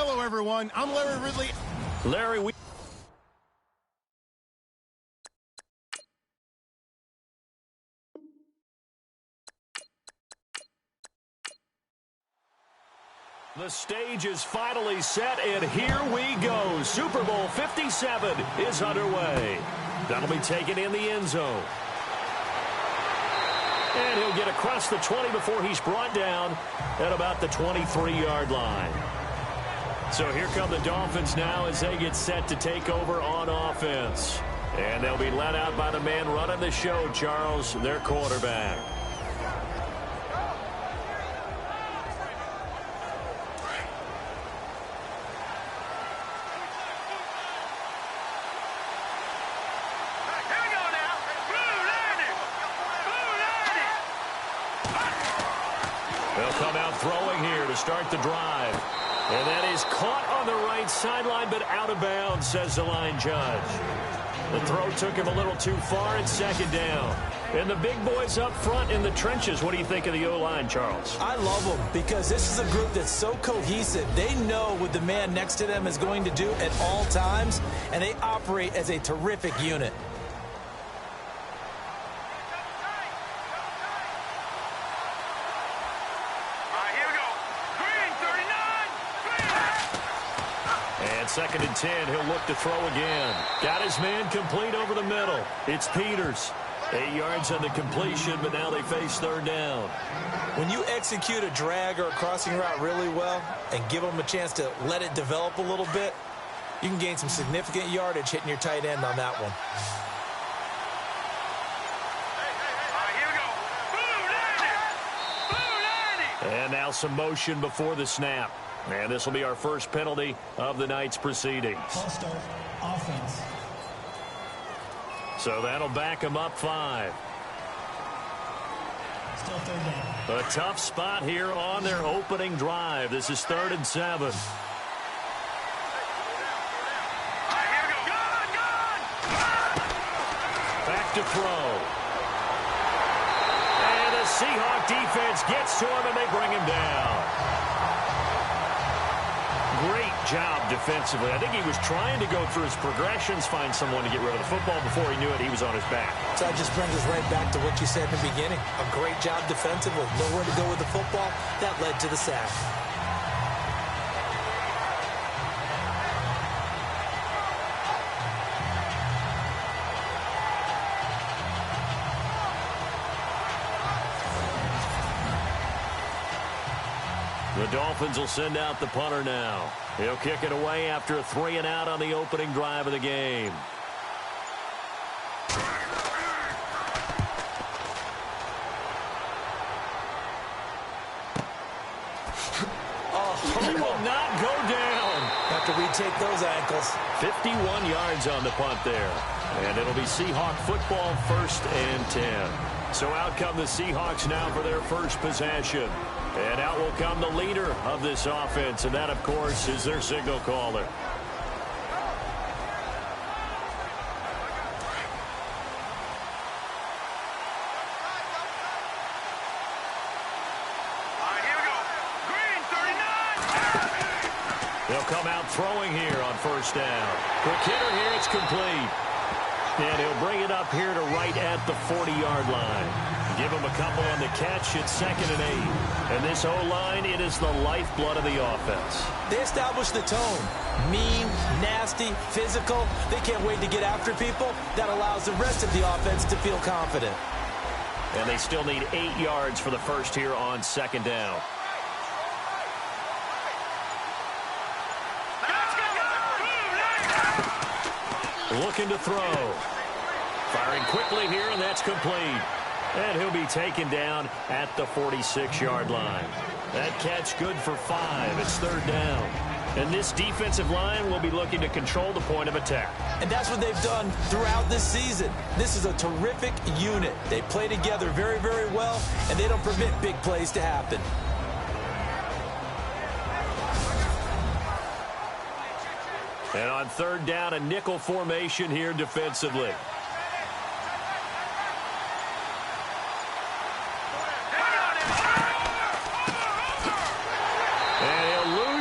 Hello, everyone. I'm Larry Ridley. Larry, we... The stage is finally set, and here we go. Super Bowl 57 is underway. That'll be taken in the end zone. And he'll get across the 20 before he's brought down at about the 23-yard line. So here come the Dolphins now as they get set to take over on offense. And they'll be led out by the man running the show, Charles, their quarterback. They'll come out throwing here to start the drive. And that is caught on the right sideline, but out of bounds, says the line judge. The throw took him a little too far, and second down. And the big boys up front in the trenches. What do you think of the O-line, Charles? I love them because this is a group that's so cohesive. They know what the man next to them is going to do at all times, and they operate as a terrific unit. Second and 10, he'll look to throw again. Got his man complete over the middle. It's Peters. 8 yards on the completion, but now they face third down. When you execute a drag or a crossing route really well and give them a chance to let it develop a little bit, you can gain some significant yardage hitting your tight end on that one. And now some motion before the snap. And this will be our first penalty of the night's proceedings. False start, offense. So that'll back them up 5. Still third down. A tough spot here on their opening drive. This is 3rd and 7. Back to throw. And the Seahawks defense gets to him, and they bring him down. Great job defensively. I think he was trying to go through his progressions, find someone to get rid of the football. Before he knew it, he was on his back. So that just brings us right back to what you said in the beginning. A great job defensively. Nowhere to go with the football. That led to the sack. The Dolphins will send out the punter now. He'll kick it away after a 3-and-out on the opening drive of the game. He will not go down. Have to retake those ankles. 51 yards on the punt there. And it'll be Seahawk football, 1st and 10. So out come the Seahawks now for their first possession. And out will come the leader of this offense, and that, of course, is their signal caller. They'll come out throwing here on 1st down. Quick hitter here, it's complete. And he'll bring it up here to right at the 40-yard line. Give him a couple on the catch. It's 2nd and 8. And this O-line, it is the lifeblood of the offense. They establish the tone. Mean, nasty, physical. They can't wait to get after people. That allows the rest of the offense to feel confident. And they still need 8 yards for the first here on 2nd down. Looking to throw. Firing quickly here, and that's complete. And he'll be taken down at the 46-yard line. That catch good for 5. It's 3rd down. And this defensive line will be looking to control the point of attack. And that's what they've done throughout this season. This is a terrific unit. They play together very, very well, and they don't permit big plays to happen. And on 3rd down, a nickel formation here defensively.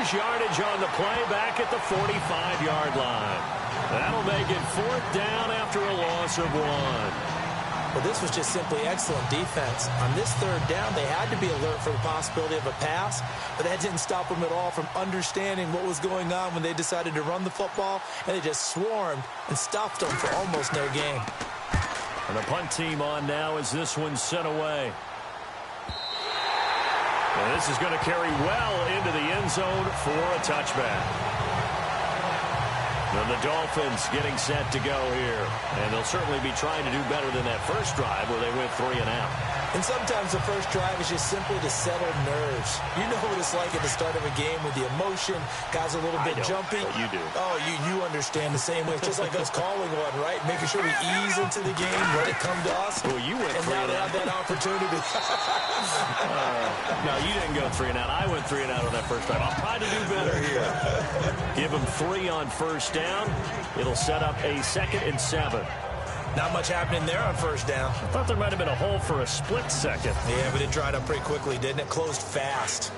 lose yardage on the play back at the 45-yard line. That'll make it 4th down after a loss of 1. Well, this was just simply excellent defense. On this 3rd down, they had to be alert for the possibility of a pass, but that didn't stop them at all from understanding what was going on when they decided to run the football, and they just swarmed and stuffed them for almost no gain. And the punt team on now as this one's sent away. And this is going to carry well into the end zone for a touchback. And the Dolphins getting set to go here. And they'll certainly be trying to do better than that first drive where they went 3 and out. And sometimes the first drive is just simply to settle nerves. You know what it's like at the start of a game with the emotion. Guys a little bit jumpy. But you do. Oh, you understand the same way. It's just like us calling one, right? Making sure we ease into the game, let it come to us. Well, you went 3 and out. And now they have that opportunity. No, you didn't go 3 and out. I went 3 and out on that first drive. I'll try to do better here. Give them 3 on first down. It'll set up a 2nd and 7. Not much happening there on first down. I thought there might have been a hole for a split second. Yeah, but it dried up pretty quickly, didn't it? Closed fast.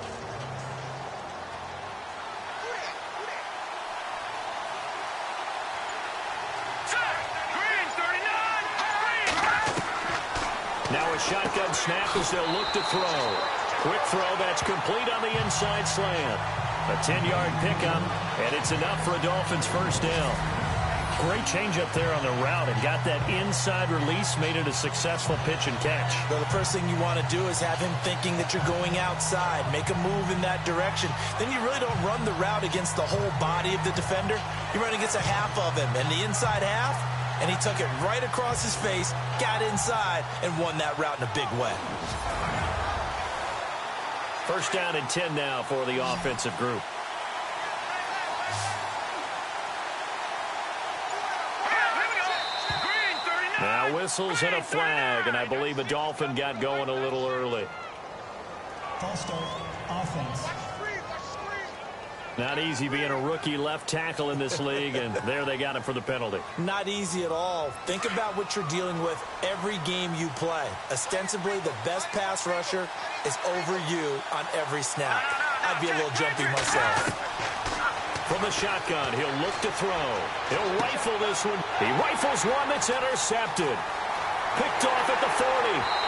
Now a shotgun snap as they'll look to throw. Quick throw, that's complete on the inside slant. A 10-yard pickup, and it's enough for a Dolphins first down. Great change up there on the route and got that inside release, made it a successful pitch and catch. Well, the first thing you want to do is have him thinking that you're going outside, make a move in that direction. Then you really don't run the route against the whole body of the defender. You run against a half of him, and the inside half, and he took it right across his face, got inside, and won that route in a big way. First down and 10 now for the offensive group. Now whistles and a flag, and I believe a Dolphin got going a little early. False start, offense. Not easy being a rookie left tackle in this league, and there they got him for the penalty. Not easy at all. Think about what you're dealing with every game you play. Ostensibly, the best pass rusher is over you on every snap. I'd be a little jumpy myself. From the shotgun, he'll look to throw. He'll rifle this one. He rifles one that's intercepted. Picked off at the 40.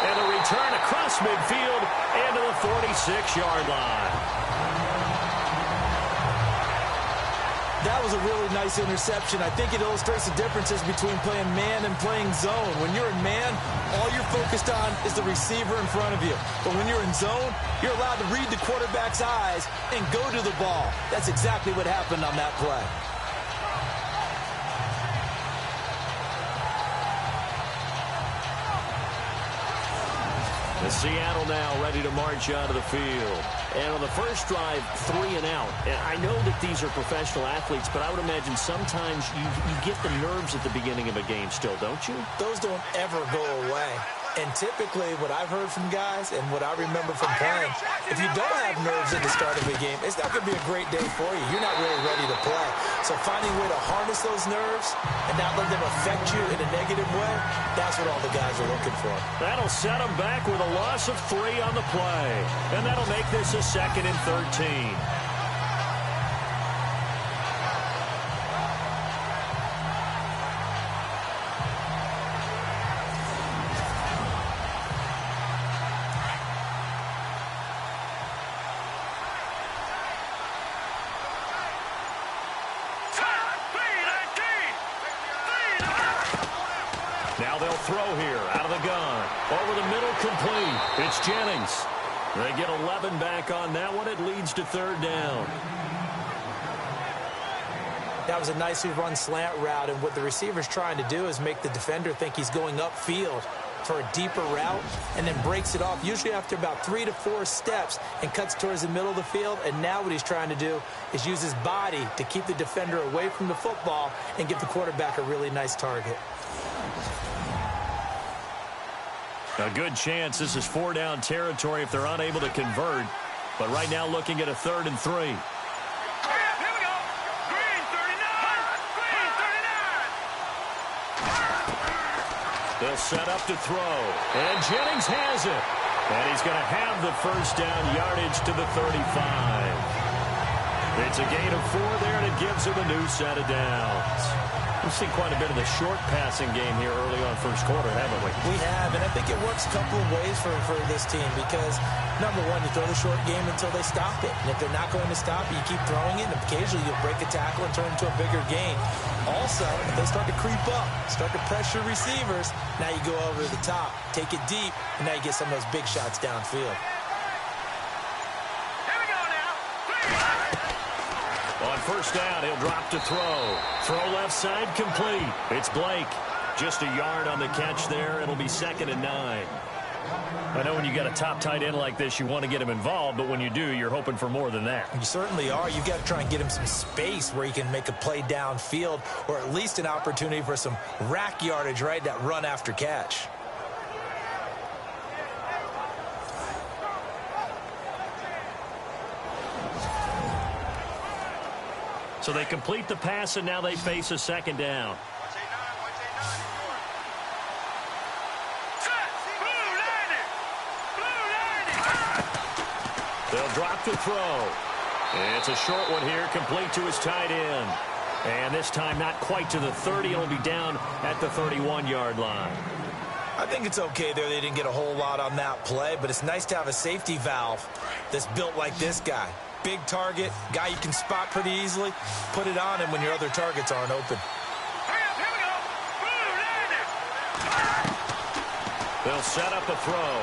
And a return across midfield and to the 46-yard line. That was a really nice interception. I think it illustrates the differences between playing man and playing zone. When you're in man, all you're focused on is the receiver in front of you. But when you're in zone, you're allowed to read the quarterback's eyes and go to the ball. That's exactly what happened on that play. The Seattle now ready to march out of the field. And on the first drive, 3 and out. And I know that these are professional athletes, but I would imagine sometimes you get the nerves at the beginning of a game still, don't you? Those don't ever go away. And typically, what I've heard from guys and what I remember from playing, if you don't have nerves at the start of a game, it's not going to be a great day for you. You're not really ready to play. So finding a way to harness those nerves and not let them affect you in a negative way, that's what all the guys are looking for. That'll set them back with a loss of 3 on the play. And that'll make this a 2nd and 13. Now they'll throw here out of the gun. Over the middle, complete. It's Jennings. They get 11 back on that one. It leads to 3rd down. That was a nicely run slant route, and what the receiver's trying to do is make the defender think he's going upfield for a deeper route and then breaks it off, usually after about 3 to 4 steps, and cuts towards the middle of the field. And now what he's trying to do is use his body to keep the defender away from the football and give the quarterback a really nice target. A good chance this is 4-down territory if they're unable to convert. But right now looking at a 3rd and 3. Here we go. Green 39. Green 39. They'll set up to throw. And Jennings has it. And he's going to have the first down yardage to the 35. It's a gain of 4 there, and it gives him a new set of downs. We've seen quite a bit of the short passing game here early on first quarter, haven't we? We have, and I think it works a couple of ways for this team because, number one, you throw the short game until they stop it. And if they're not going to stop it, you keep throwing it, and occasionally you'll break a tackle and turn it into a bigger gain. Also, if they start to creep up, start to pressure receivers, now you go over the top, take it deep, and now you get some of those big shots downfield. On first down, he'll drop to throw. Throw left side complete. It's Blake. Just a yard on the catch there. It'll be 2nd and 9. I know when you got a top tight end like this, you want to get him involved, but when you do, you're hoping for more than that. You certainly are. You've got to try and get him some space where he can make a play downfield or at least an opportunity for some rack yardage, right? That run after catch. So they complete the pass, and now they face a 2nd down. They'll drop to throw. It's a short one here, complete to his tight end. And this time not quite to the 30. It'll be down at the 31-yard line. I think it's okay there. They didn't get a whole lot on that play, but it's nice to have a safety valve that's built like this guy. Big target, guy you can spot pretty easily. Put it on him when your other targets aren't open. They'll set up a throw.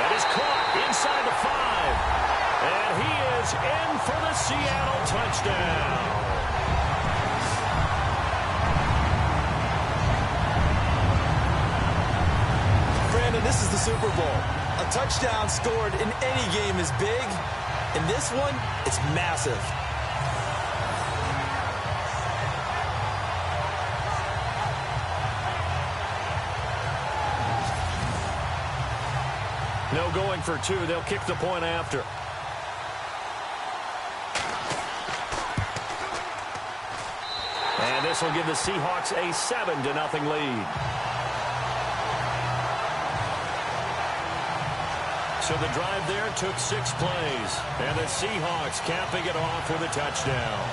That is caught inside the 5. And he is in for the Seattle touchdown. Brandon, this is the Super Bowl. A touchdown scored in any game is big. In this one, it's massive. No going for 2. They'll kick the point after. And this will give the Seahawks a 7-0 lead. So the drive there took 6 plays. And the Seahawks capping it off with a touchdown.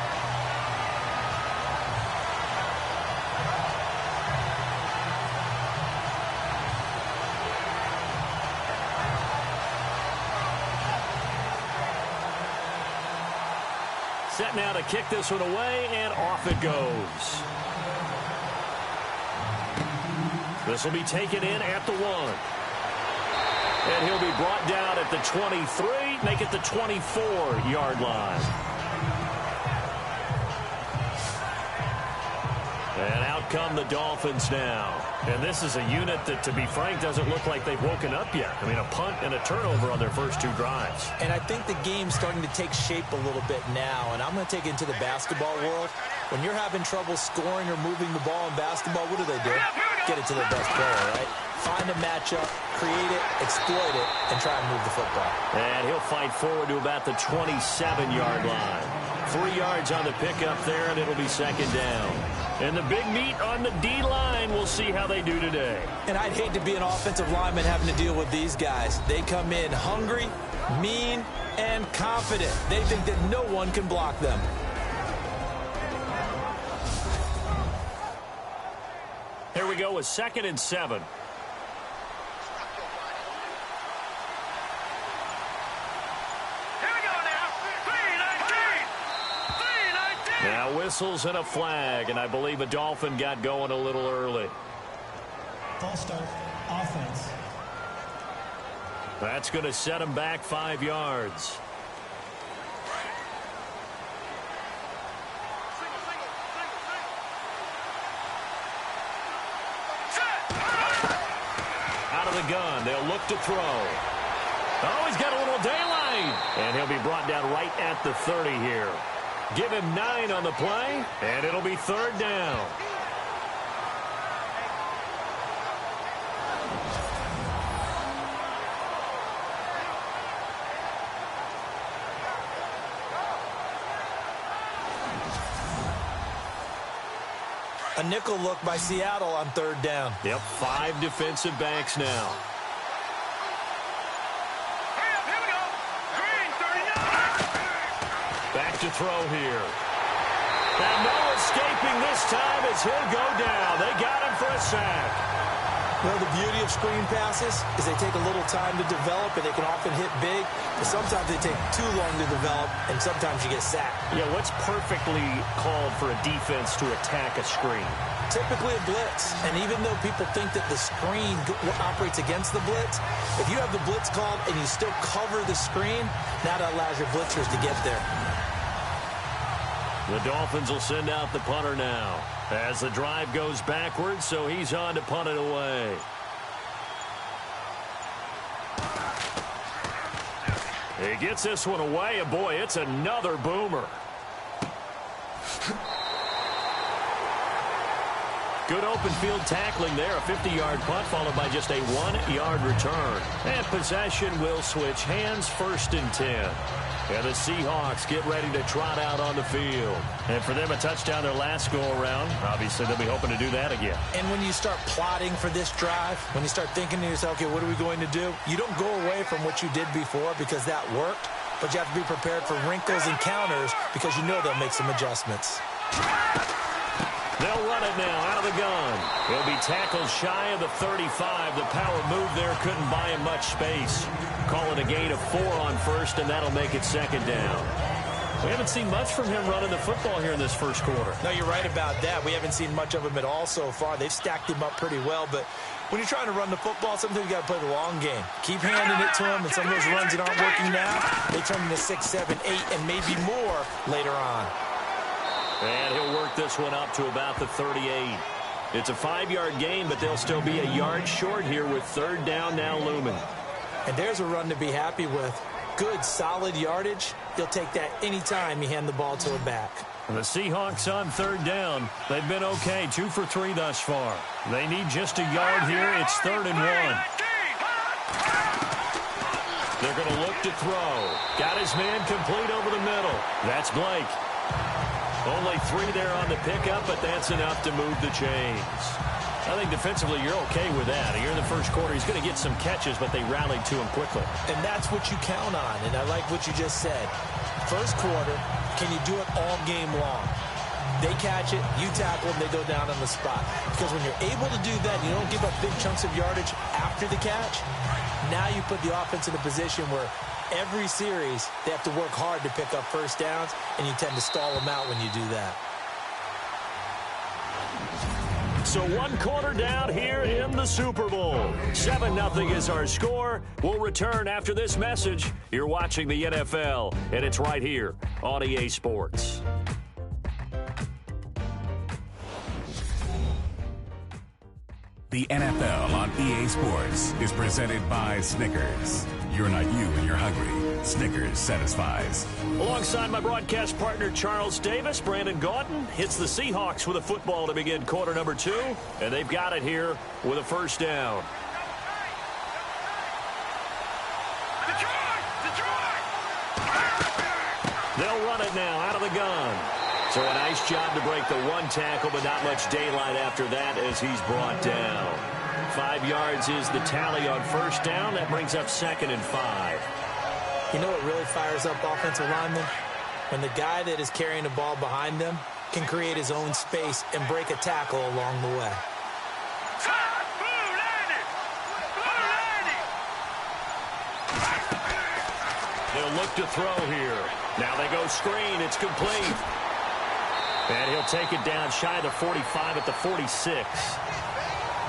Set now to kick this one away, and off it goes. This will be taken in at the 1. And he'll be brought down at the 23, make it the 24-yard line. And out come the Dolphins now. And this is a unit that, to be frank, doesn't look like they've woken up yet. I mean, a punt and a turnover on their first 2 drives. And I think the game's starting to take shape a little bit now. And I'm going to take it into the basketball world. When you're having trouble scoring or moving the ball in basketball, what do? Get it to their best player, right? Find a matchup, create it, exploit it, and try and move the football. And he'll fight forward to about the 27-yard line. 3 yards on the pickup there, and it'll be 2nd down. And the big meat on the D-line, we'll see how they do today. And I'd hate to be an offensive lineman having to deal with these guys. They come in hungry, mean, and confident. They think that no one can block them. Here we go with 2nd and 7. Now whistles and a flag, and I believe a Dolphin got going a little early. False start, offense. That's going to set him back 5 yards. Out of the gun, they'll look to throw. Oh, he's got a little daylight. And he'll be brought down right at the 30 here. Give him 9 on the play, and it'll be 3rd down. A nickel look by Seattle on 3rd down. Yep, 5 defensive backs now. Here we go. Green, 39. look to throw here. And no escaping this time as he'll go down. They got him for a sack. Well, the beauty of screen passes is they take a little time to develop, and they can often hit big, but sometimes they take too long to develop, and sometimes you get sacked. Yeah, what's perfectly called for a defense to attack a screen? Typically a blitz, and even though people think that the screen operates against the blitz, if you have the blitz called and you still cover the screen, now that allows your blitzers to get there. The Dolphins will send out the punter now as the drive goes backwards, so he's on to punt it away. He gets this one away, and boy, it's another boomer. Good open field tackling there, a 50-yard punt followed by just a 1-yard return. And possession will switch hands, 1st and 10. And the Seahawks get ready to trot out on the field. And for them, a touchdown their last go-around. Obviously, they'll be hoping to do that again. And when you start plotting for this drive, when you start thinking to yourself, okay, what are we going to do? You don't go away from what you did before because that worked, but you have to be prepared for wrinkles and counters because you know they'll make some adjustments. They'll run it now out of the gun. He'll be tackled shy of the 35. The power move there couldn't buy him much space. Call it a gain of 4 on 1st, and that'll make it 2nd down. We haven't seen much from him running the football here in this first quarter. No, you're right about that. We haven't seen much of him at all so far. They've stacked him up pretty well, but when you're trying to run the football, sometimes you got to play the long game. Keep handing it to him, and some of those runs that aren't working now, they turn into 6, 7, 8, and maybe more later on. And he'll work this one up to about the 38. It's a 5-yard gain, but they'll still be a yard short here with 3rd down now looming. And there's a run to be happy with. Good, solid yardage. He'll take that any time you hand the ball to a back. The Seahawks on 3rd down. They've been okay, 2 for 3 thus far. They need just a yard here. It's 3rd and 1. They're going to look to throw. Got his man complete over the middle. That's Blake. Only 3 there on the pickup, but that's enough to move the chains. I think defensively you're okay with that. Here in the first quarter, he's going to get some catches, but they rallied to him quickly. And that's what you count on, and I like what you just said. First quarter, can you do it all game long? They catch it, you tackle them, they go down on the spot. Because when you're able to do that, you don't give up big chunks of yardage after the catch, now you put the offense in a position where every series, they have to work hard to pick up 1st downs, and you tend to stall them out when you do that. So 1 quarter down here in the Super Bowl. 7-0 is our score. We'll return after this message. You're watching the NFL, and it's right here on EA Sports. The NFL on EA Sports is presented by Snickers. You're not you when you're hungry. Snickers satisfies. Alongside my broadcast partner, Charles Davis, Brandon Gaudin hits the Seahawks with a football to begin quarter number 2, and they've got it here with a 1st down. They'll run it now out of the gun. So a nice job to break the 1 tackle, but not much daylight after that as he's brought down. 5 yards is the tally on 1st down. That brings up 2nd and 5. You know what really fires up offensive linemen? When the guy that is carrying the ball behind them can create his own space and break a tackle along the way. They'll look to throw here. Now they go screen. It's complete. And he'll take it down shy of the 45 at the 46.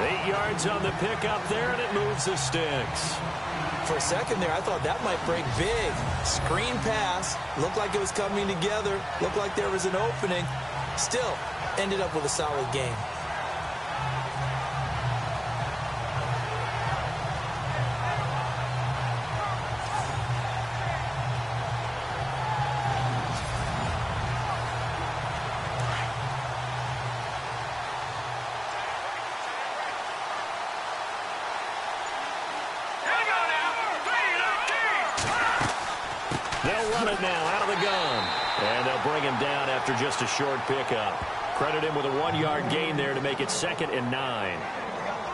8 yards on the pickup there, and it moves the sticks. For a second there, I thought that might break big. Screen pass. Looked like it was coming together. Looked like there was an opening. Still, ended up with a solid game. They'll run it now out of the gun. And they'll bring him down after just a short pickup. Credit him with a 1-yard gain there to make it 2nd and 9.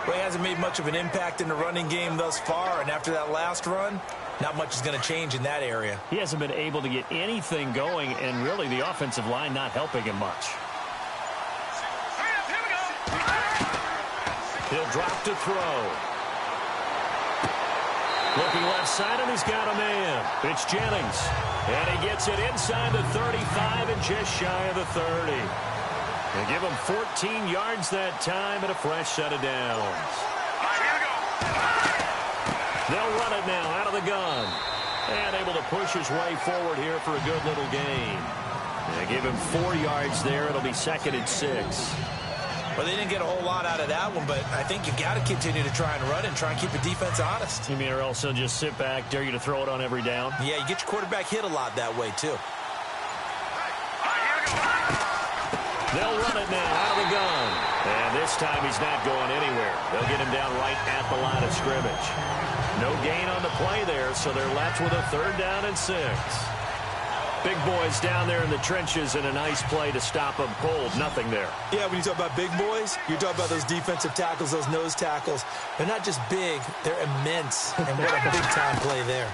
Well, he hasn't made much of an impact in the running game thus far, and after that last run, not much is going to change in that area. He hasn't been able to get anything going, and really the offensive line not helping him much. He'll drop to throw. Looking left side, and he's got a man. It's Jennings. And he gets it inside the 35 and just shy of the 30. They give him 14 yards that time and a fresh set of downs. They'll run it now out of the gun. And able to push his way forward here for a good little gain. They give him 4 yards there. It'll be 2nd and 6. Well, they didn't get a whole lot out of that one, but I think you got to continue to try and run and try and keep the defense honest. You mean or else he'll just sit back, dare you to throw it on every down? Yeah, you get your quarterback hit a lot that way, too. They'll run it now out of the gun. And this time he's not going anywhere. They'll get him down right at the line of scrimmage. No gain on the play there, so they're left with a 3rd down and 6. Big boys down there in the trenches and a nice play to stop them cold. Nothing there. Yeah, when you talk about big boys, you're talking about those defensive tackles, those nose tackles. They're not just big, they're immense. And what a big-time play there.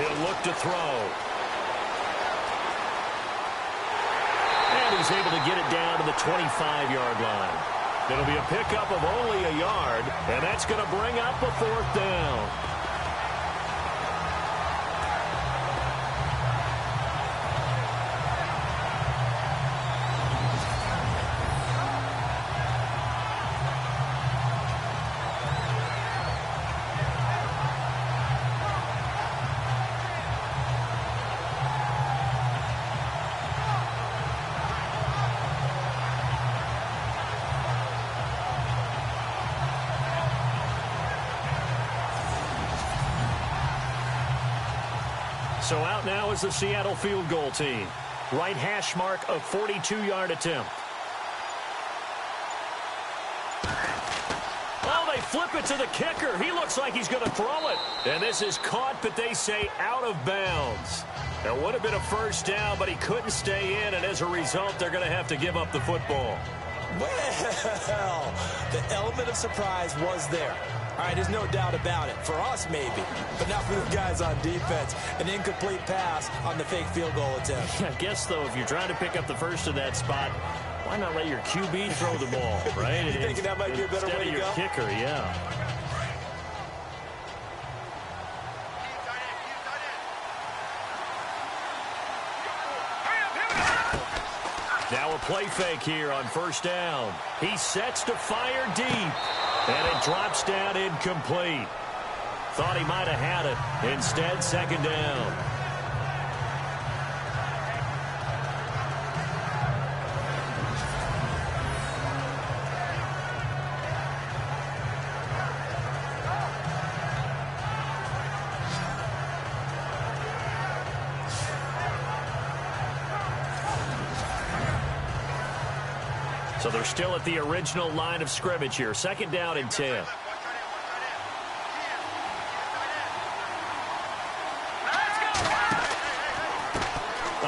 He'll look to throw. And he's able to get it down to the 25-yard line. It'll be a pickup of only a yard, and that's going to bring up a 4th down. So out now is the Seattle field goal team. Right hash mark, a 42-yard attempt. Oh, they flip it to the kicker. He looks like he's going to throw it. And this is caught, but they say out of bounds. There would have been a 1st down, but he couldn't stay in, and as a result, they're going to have to give up the football. Well, the element of surprise was there. All right, there's no doubt about it. For us, maybe, but not for the guys on defense. An incomplete pass on the fake field goal attempt. I guess, though, if you're trying to pick up the first in that spot, why not let your QB throw the ball, right? You thinking that might be a better way to go? Instead of your kicker, yeah. Now a play fake here on 1st down. He sets to fire deep. And it drops down incomplete. Thought he might have had it. Instead, 2nd down. So they're still at the original line of scrimmage here. 2nd down and 10. A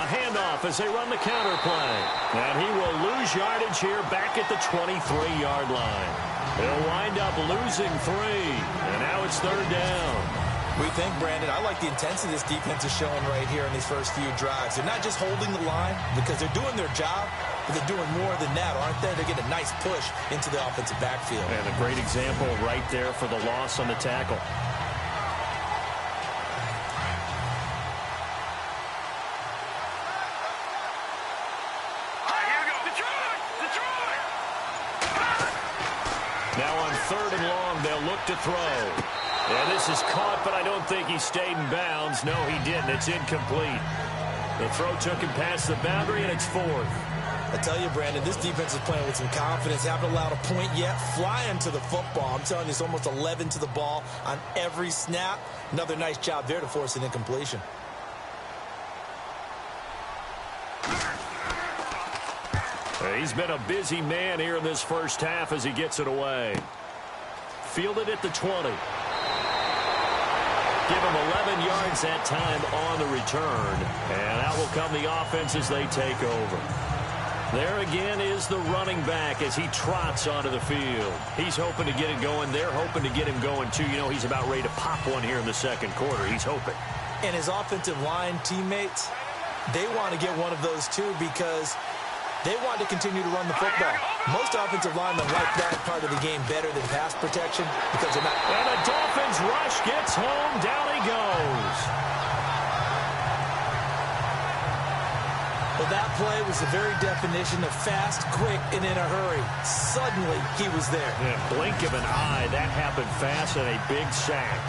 handoff as they run the counter play. And he will lose yardage here back at the 23-yard line. They'll wind up losing 3. And now it's 3rd down. We think, Brandon, I like the intensity this defense is showing right here in these first few drives. They're not just holding the line because they're doing their job, but they're doing more than that, aren't they? They're getting a nice push into the offensive backfield. And a great example right there for the loss on the tackle. Now on 3rd and long, they'll look to throw. And this is caught, but I don't think he stayed in bounds. No, he didn't. It's incomplete. The throw took him past the boundary, and it's 4th. I tell you, Brandon, this defense is playing with some confidence. Haven't allowed a point yet. Flying to the football. I'm telling you, it's almost 11 to the ball on every snap. Another nice job there to force an incompletion. He's been a busy man here in this first half as he gets it away. Fielded at the 20. Give him 11 yards that time on the return. And out will come the offense as they take over. There again is the running back as he trots onto the field. He's hoping to get it going. They're hoping to get him going, too. You know, he's about ready to pop one here in the second quarter. He's hoping. And his offensive line teammates, they want to get one of those, too, because they want to continue to run the football. Most offensive linemen like that part of the game better than pass protection because they're not. And the Dolphins rush gets home. Down he goes. Well, that play was the very definition of fast, quick, and in a hurry. Suddenly, he was there. Yeah, blink of an eye. That happened fast and a big sack.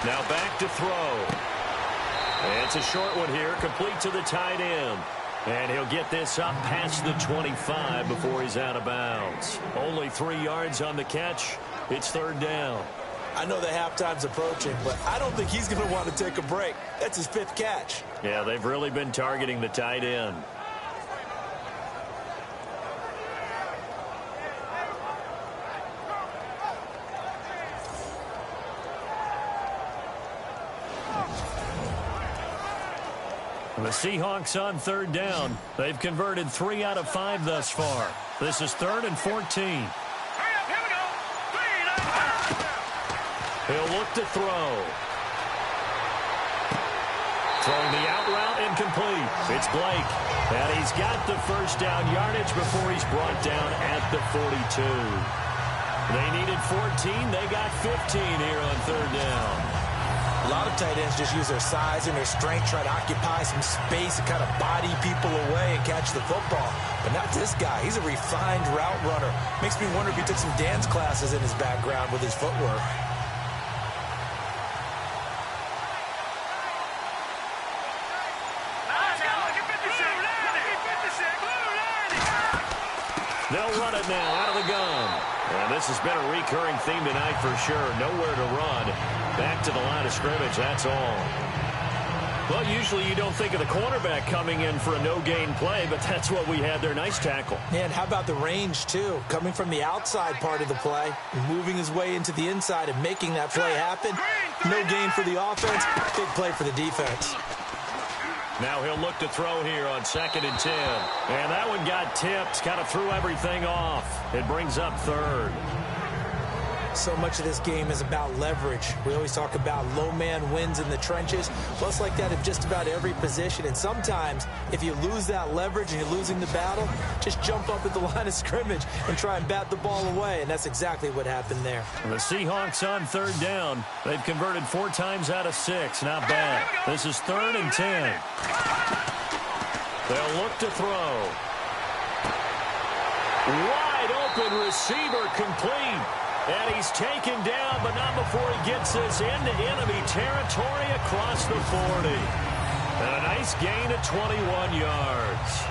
Now back to throw. And it's a short one here, complete to the tight end. And he'll get this up past the 25 before he's out of bounds. Only 3 yards on the catch. It's third down. I know the halftime's approaching, but I don't think he's going to want to take a break. That's his 5th catch. Yeah, they've really been targeting the tight end. The Seahawks on third down. They've converted 3 out of 5 thus far. This is 3rd and 14. Hurry up, here we go. 3, 9, He'll look to throw. Throwing the out route incomplete. It's Blake. And he's got the first down yardage before he's brought down at the 42. They needed 14. They got 15 here on third down. A lot of tight ends just use their size and their strength, try to occupy some space and kind of body people away and catch the football. But not this guy. He's a refined route runner. Makes me wonder if he took some dance classes in his background with his footwork. They'll run it now out of the gun. And this has been a recurring theme tonight for sure. Nowhere to run. Back to the line of scrimmage, that's all. Well, usually you don't think of the cornerback coming in for a no-gain play, but that's what we had there. Nice tackle. Yeah, and how about the range, too? Coming from the outside part of the play, moving his way into the inside and making that play happen. No gain for the offense, big play for the defense. Now he'll look to throw here on 2nd and 10. And that one got tipped, kind of threw everything off. It brings up 3rd. So much of this game is about leverage. We always talk about low man wins in the trenches. Well, it's like that in just about every position. And sometimes, if you lose that leverage and you're losing the battle, just jump up at the line of scrimmage and try and bat the ball away. And that's exactly what happened there. The Seahawks on third down. They've converted 4 times out of 6. Not bad. This is 3rd and 10. They'll look to throw. Wide open receiver complete. And he's taken down, but not before he gets this into enemy territory across the 40. And a nice gain of 21 yards.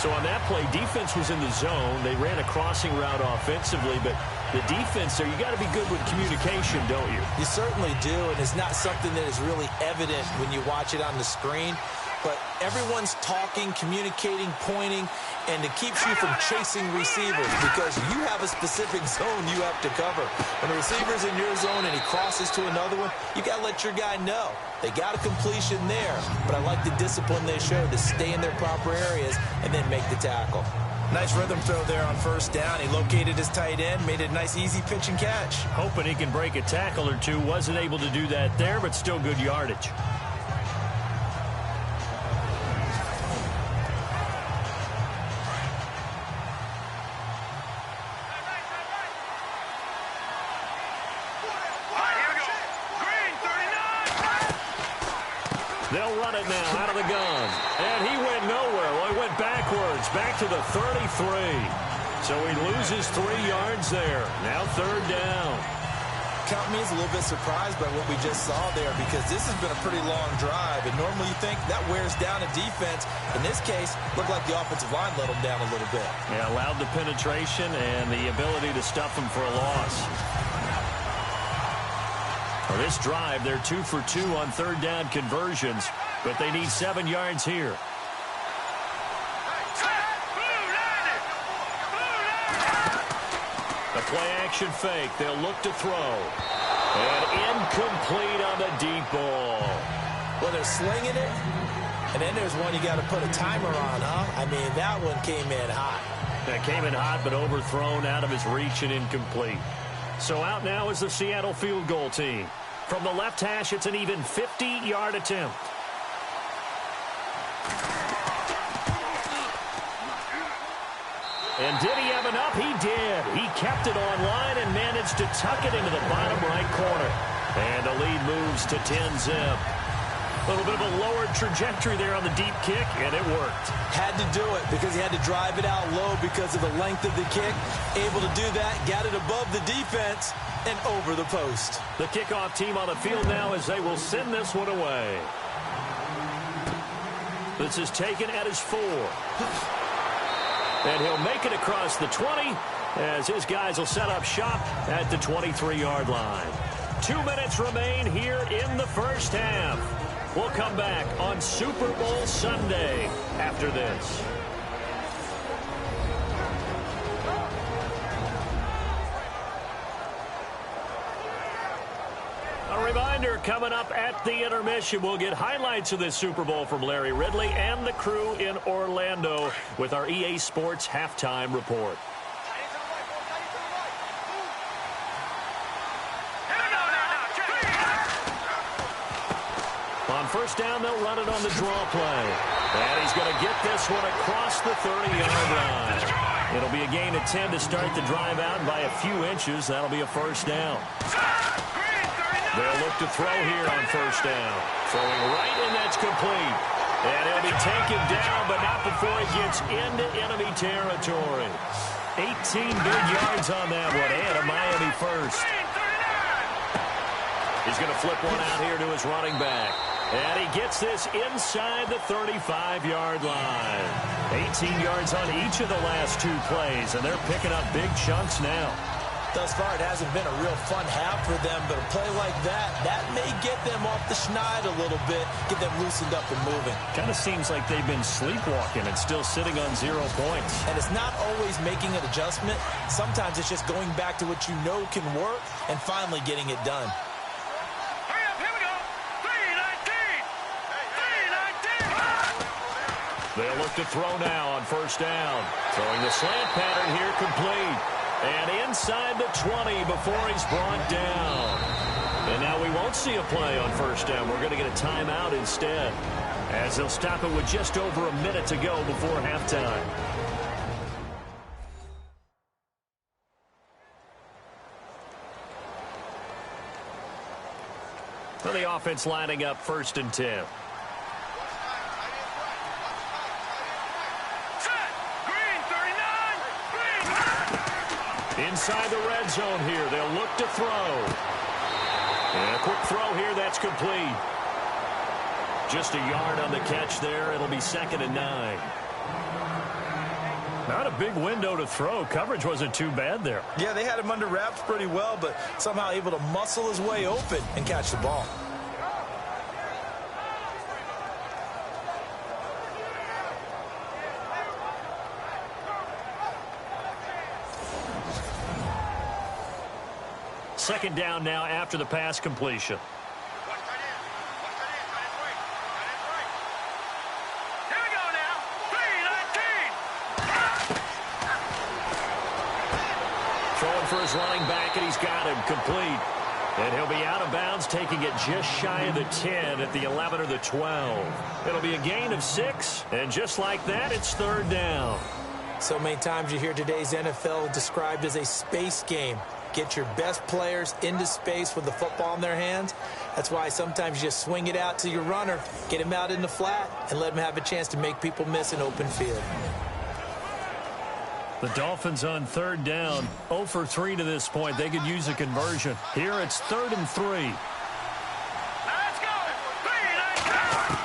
So on that play, defense was in the zone. They ran a crossing route offensively, but the defense there, you got to be good with communication, don't you? You certainly do, and it's not something that is really evident when you watch it on the screen. But everyone's talking, communicating, pointing, and it keeps you from chasing receivers because you have a specific zone you have to cover. When a receiver's in your zone and he crosses to another one, you got to let your guy know. They got a completion there, but I like the discipline they showed to stay in their proper areas and then make the tackle. Nice rhythm throw there on first down. He located his tight end, made it a nice, easy pitch and catch. Hoping he can break a tackle or two. Wasn't able to do that there, but still good yardage. They'll run it now out of the gun. And he went nowhere. Well, he went backwards, back to the 33. So he loses 3 yards there. Now third down. Count me as a little bit surprised by what we just saw there because this has been a pretty long drive. And normally you think that wears down a defense. In this case, looked like the offensive line let them down a little bit. Yeah, allowed the penetration and the ability to stuff them for a loss. Well, this drive, they're 2 for 2 on third down conversions, but they need 7 yards here. The play-action fake. They'll look to throw. And incomplete on the deep ball. Well, they're slinging it, and then there's one you got to put a timer on, huh? I mean, that one came in hot. That came in hot, but overthrown out of his reach and incomplete. So out now is the Seattle field goal team. From the left hash, it's an even 50-yard attempt. And did he have enough? He did. He kept it on line and managed to tuck it into the bottom right corner. And the lead moves to 10-zip. A little bit of a lowered trajectory there on the deep kick, and it worked. Had to do it because he had to drive it out low because of the length of the kick. Able to do that, got it above the defense, and over the post. The kickoff team on the field now as they will send this one away. This is taken at his 4. And he'll make it across the 20 as his guys will set up shop at the 23-yard line. 2 minutes remain here in the first half. We'll come back on Super Bowl Sunday after this. A reminder, coming up at the intermission, we'll get highlights of this Super Bowl from Larry Ridley and the crew in Orlando with our EA Sports halftime report. On first down, they'll run it on the draw play. And he's going to get this one across the 30-yard line. It'll be a gain of 10 to start the drive out by a few inches. That'll be a first down. They'll look to throw here on first down. Throwing right, and that's complete. And he'll be taken down, but not before he gets into enemy territory. 18 big yards on that one, and a Miami first. He's going to flip one out here to his running back. And he gets this inside the 35-yard line. 18 yards on each of the last 2 plays, and they're picking up big chunks now. Thus far, it hasn't been a real fun half for them, but a play like that may get them off the schneid a little bit, get them loosened up and moving. Kind of seems like they've been sleepwalking and still sitting on 0 points. And it's not always making an adjustment. Sometimes it's just going back to what you know can work and finally getting it done. They'll look to throw now on first down. Throwing the slant pattern here complete. And inside the 20 before he's brought down. And now we won't see a play on first down. We're going to get a timeout instead, as they'll stop it with just over a minute to go before halftime. For the offense lining up first and 10. Inside the red zone here, they'll look to throw. And a quick throw here, that's complete. Just a yard on the catch there. It'll be 2nd and 9. Not a big window to throw. Coverage wasn't too bad there. Yeah, they had him under wraps pretty well, but somehow able to muscle his way open and catch the ball. Second down now after the pass completion. Here we go now. 3-19. Throwing for his running back, and he's got him complete. And he'll be out of bounds, taking it just shy of the 10 at the 11 or the 12. It'll be a gain of 6, and just like that, it's third down. So many times you hear today's NFL described as a space game. Get your best players into space with the football in their hands. That's why sometimes you just swing it out to your runner, get him out in the flat, and let him have a chance to make people miss an open field. The Dolphins on third down, 0 for 3 to this point. They could use a conversion. Here it's 3rd and 3. Let's go. 3-19.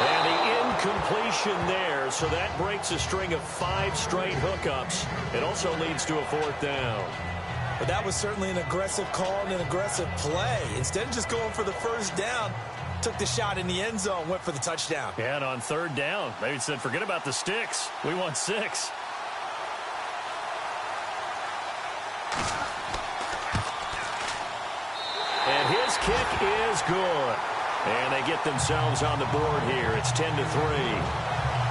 And the incompletion there, so that breaks a string of 5 straight hookups. It also leads to a 4th down. But that was certainly an aggressive call and an aggressive play. Instead of just going for the first down, took the shot in the end zone, went for the touchdown. Yeah, and on third down, they said, forget about the sticks. We want 6. And his kick is good. And they get themselves on the board here. It's 10-3.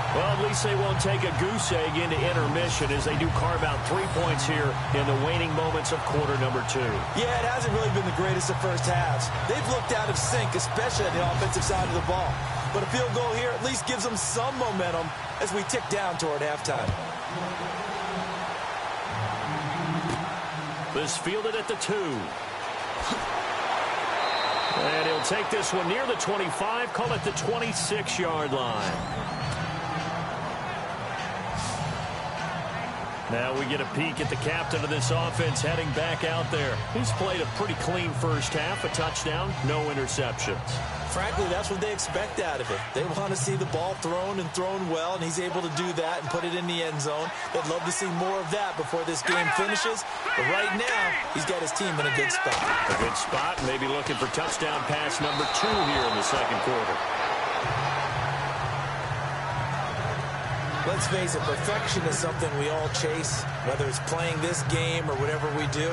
Well, at least they won't take a goose egg into intermission as they do carve out 3 points here in the waning moments of quarter number 2. Yeah, it hasn't really been the greatest of first halves. They've looked out of sync, especially on the offensive side of the ball. But a field goal here at least gives them some momentum as we tick down toward halftime. This fielded at the 2. And he'll take this one near the 25, call it the 26-yard line. Now we get a peek at the captain of this offense heading back out there. He's played a pretty clean first half, a touchdown, no interceptions. Frankly, that's what they expect out of it. They want to see the ball thrown and thrown well, and he's able to do that and put it in the end zone. They'd love to see more of that before this game finishes. But right now, he's got his team in a good spot. A good spot, maybe looking for touchdown pass number 2 here in the second quarter. Let's face it, perfection is something we all chase, whether it's playing this game or whatever we do.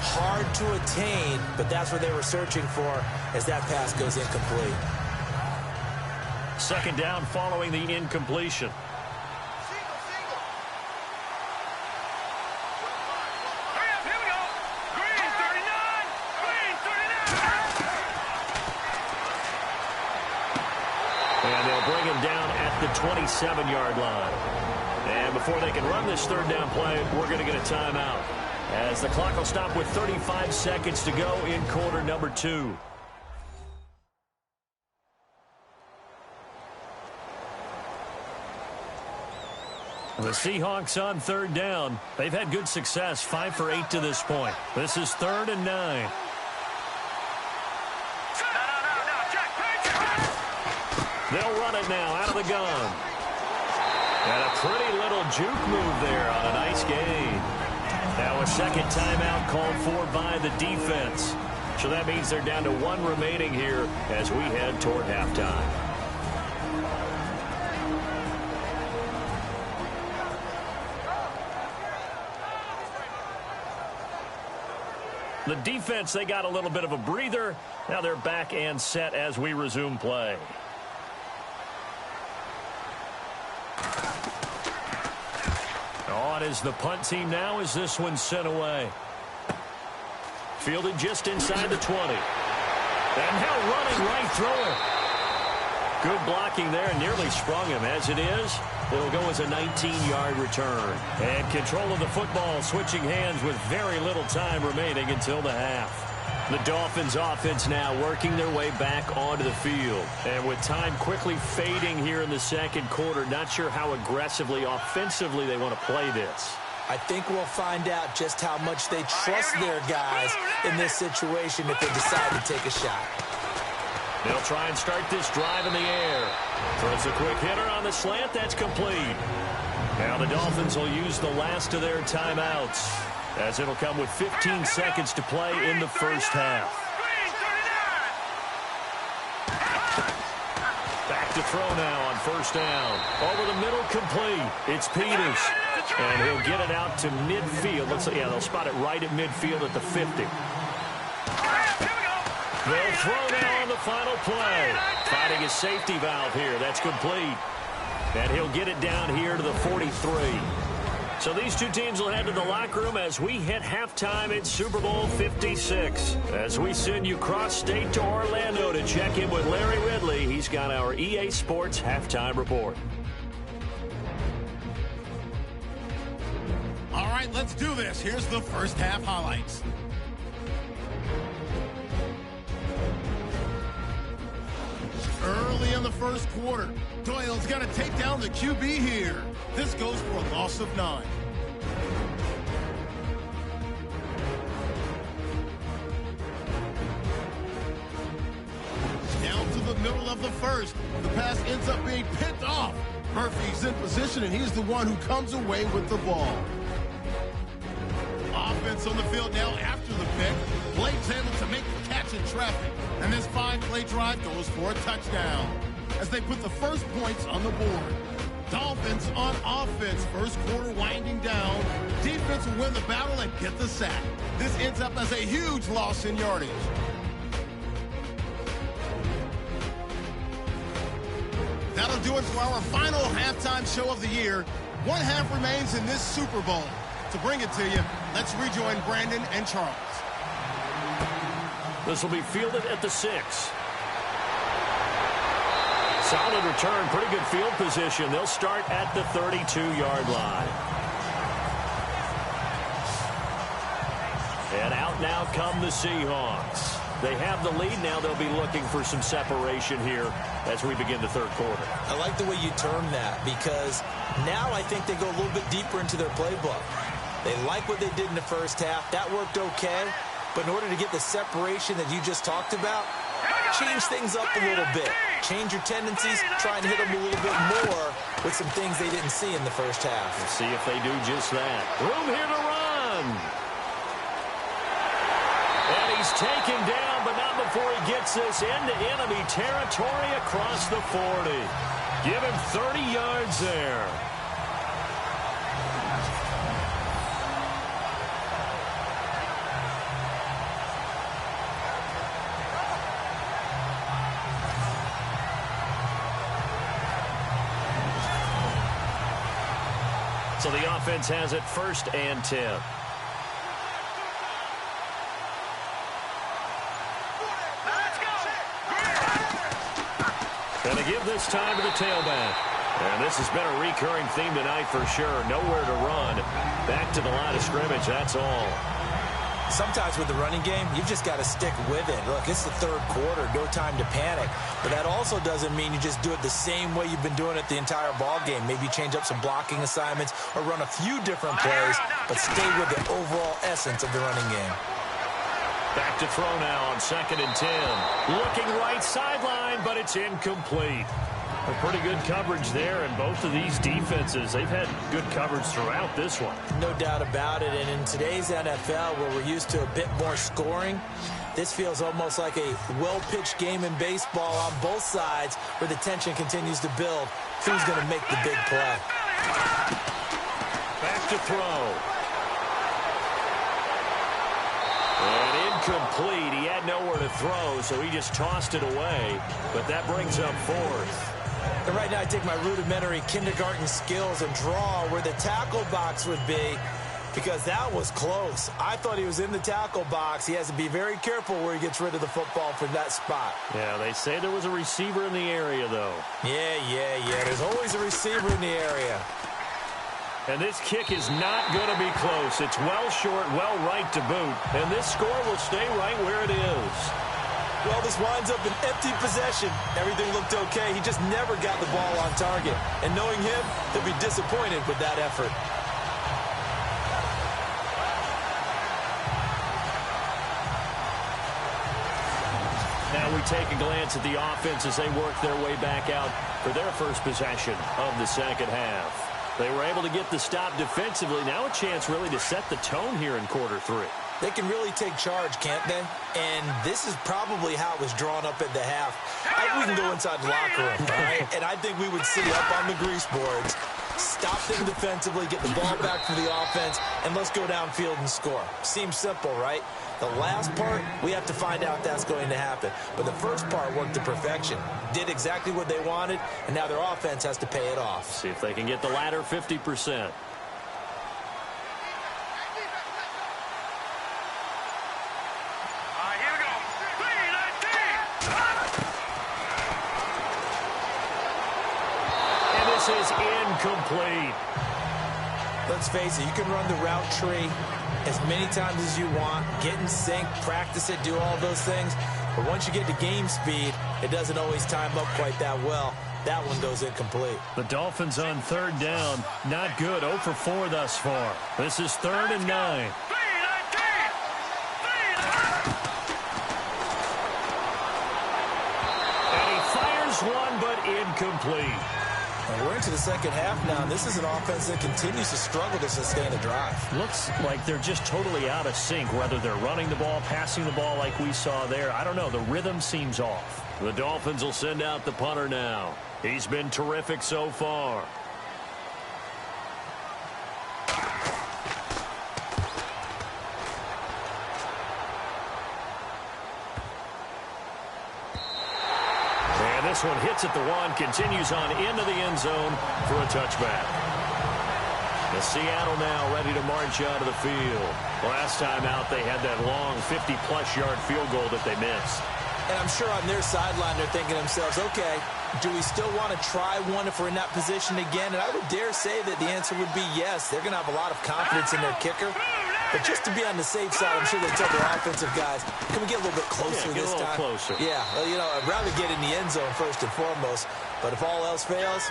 Hard to attain, but that's what they were searching for as that pass goes incomplete. Second down following the incompletion. Here we go. Green 39. Green 39. And they'll bring him down at the 27-yard line. And before they can run this third down play, we're going to get a timeout, as the clock will stop with 35 seconds to go in quarter number 2. The Seahawks on third down. They've had good success, 5 for 8 to this point. This is 3rd and 9. They'll run it now out of the gun. And a pretty little juke move there on a nice gain. Now a second timeout called for by the defense. So that means they're down to 1 remaining here as we head toward halftime. The defense, they got a little bit of a breather. Now they're back and set as we resume play. On is the punt team now as this one's sent away. Fielded just inside the 20. And now running right through him. Good blocking there and nearly sprung him. As it is, it'll go as a 19-yard return. And control of the football switching hands with very little time remaining until the half. The Dolphins offense now working their way back onto the field. And with time quickly fading here in the second quarter, not sure how aggressively, offensively they want to play this. I think we'll find out just how much they trust their guys in this situation if they decide to take a shot. They'll try and start this drive in the air. Throws a quick hitter on the slant. That's complete. Now the Dolphins will use the last of their timeouts, as it'll come with 15 seconds to play in the first half. Back to throw now on first down. Over the middle, complete. It's Peters. And he'll get it out to midfield. Let's see, yeah, they'll spot it right at midfield at the 50. They'll throw now on the final play. Finding his safety valve here. That's complete. And he'll get it down here to the 43. So these two teams will head to the locker room as we hit halftime in Super Bowl 56. As we send you cross-state to Orlando to check in with Larry Ridley. He's got our EA Sports halftime report. All right, let's do this. Here's the first half highlights. Early in the first quarter, Doyle's got to take down the QB here. This goes for a loss of 9. Down to the middle of the first. The pass ends up being picked off. Murphy's in position, and he's the one who comes away with the ball. Off offense on the field now after the pick. Blake's able to make the catch in traffic. And this fine-play drive goes for a touchdown as they put the first points on the board. Dolphins on offense. First quarter winding down. Defense will win the battle and get the sack. This ends up as a huge loss in yardage. That'll do it for our final halftime show of the year. One half remains in this Super Bowl. To bring it to you, let's rejoin Brandon and Charles. This will be fielded at the 6. Solid return, pretty good field position. They'll start at the 32-yard line. And out now come the Seahawks. They have the lead now. They'll be looking for some separation here as we begin the third quarter. I like the way you term that because now I think they go a little bit deeper into their playbook. They like what they did in the first half. That worked okay. But in order to get the separation that you just talked about, change things up a little bit. Change your tendencies. Try and hit them a little bit more with some things they didn't see in the first half. Let's see if they do just that. Room here to run. And he's taken down, but not before he gets this into enemy territory across the 40. Give him 30 yards there. So the offense has it 1st and 10. Going to give this time to the tailback. And this has been a recurring theme tonight for sure. Nowhere to run. Back to the line of scrimmage, that's all. Sometimes with the running game, you've just got to stick with it. Look, it's the third quarter, no time to panic. But that also doesn't mean you just do it the same way you've been doing it the entire ball game. Maybe change up some blocking assignments or run a few different plays, but stay with the overall essence of the running game. Back to throw now on 2nd and 10. Looking right sideline, but it's incomplete. A pretty good coverage there, and both of these defenses, they've had good coverage throughout this one. No doubt about it, and in today's NFL, where we're used to a bit more scoring, this feels almost like a well-pitched game in baseball on both sides where the tension continues to build. Who's going to make the big play? Back to throw. And incomplete. He had nowhere to throw, so he just tossed it away. But that brings up 4th. And right now I take my rudimentary kindergarten skills and draw where the tackle box would be because that was close. I thought he was in the tackle box. He has to be very careful where he gets rid of the football from that spot. Yeah, they say there was a receiver in the area, though. Yeah. There's always a receiver in the area. And this kick is not going to be close. It's well short, well right to boot. And this score will stay right where it is. Well, this winds up an empty possession. Everything looked okay. He just never got the ball on target. And knowing him, he'll be disappointed with that effort. Now we take a glance at the offense as they work their way back out for their first possession of the second half. They were able to get the stop defensively. Now a chance really to set the tone here in quarter 3. They can really take charge, can't they? And this is probably how it was drawn up at the half. I think we can go inside the locker room, all right? And I think we would see up on the grease boards, stop them defensively, get the ball back for the offense, and let's go downfield and score. Seems simple, right? The last part, we have to find out that's going to happen. But the first part worked to perfection. Did exactly what they wanted, and now their offense has to pay it off. See if they can get the latter 50%. Is incomplete. Let's face it, you can run the route tree as many times as you want, get in sync, practice it, do all those things. But once you get to game speed, it doesn't always time up quite that well. That one goes incomplete. The Dolphins on 3rd down. Not good. 0 for 4 thus far. This is 3rd and 9. And he fires one, but incomplete. And we're into the second half now, and this is an offense that continues to struggle to sustain a drive. Looks like they're just totally out of sync, whether they're running the ball, passing the ball like we saw there. I don't know. The rhythm seems off. The Dolphins will send out the punter now. He's been terrific so far. This one hits at the one, continues on into the end zone for a touchback. The Seattle now ready to march out of the field. Last time out, they had that long 50-plus yard field goal that they missed. And I'm sure on their sideline, they're thinking to themselves, okay, do we still want to try one if we're in that position again? And I would dare say that the answer would be yes. They're going to have a lot of confidence in their kicker. But just to be on the safe side, I'm sure they tell their offensive guys, can we get a little bit closer this time? Closer. Yeah, well, you know, I'd rather get in the end zone first and foremost. But if all else fails,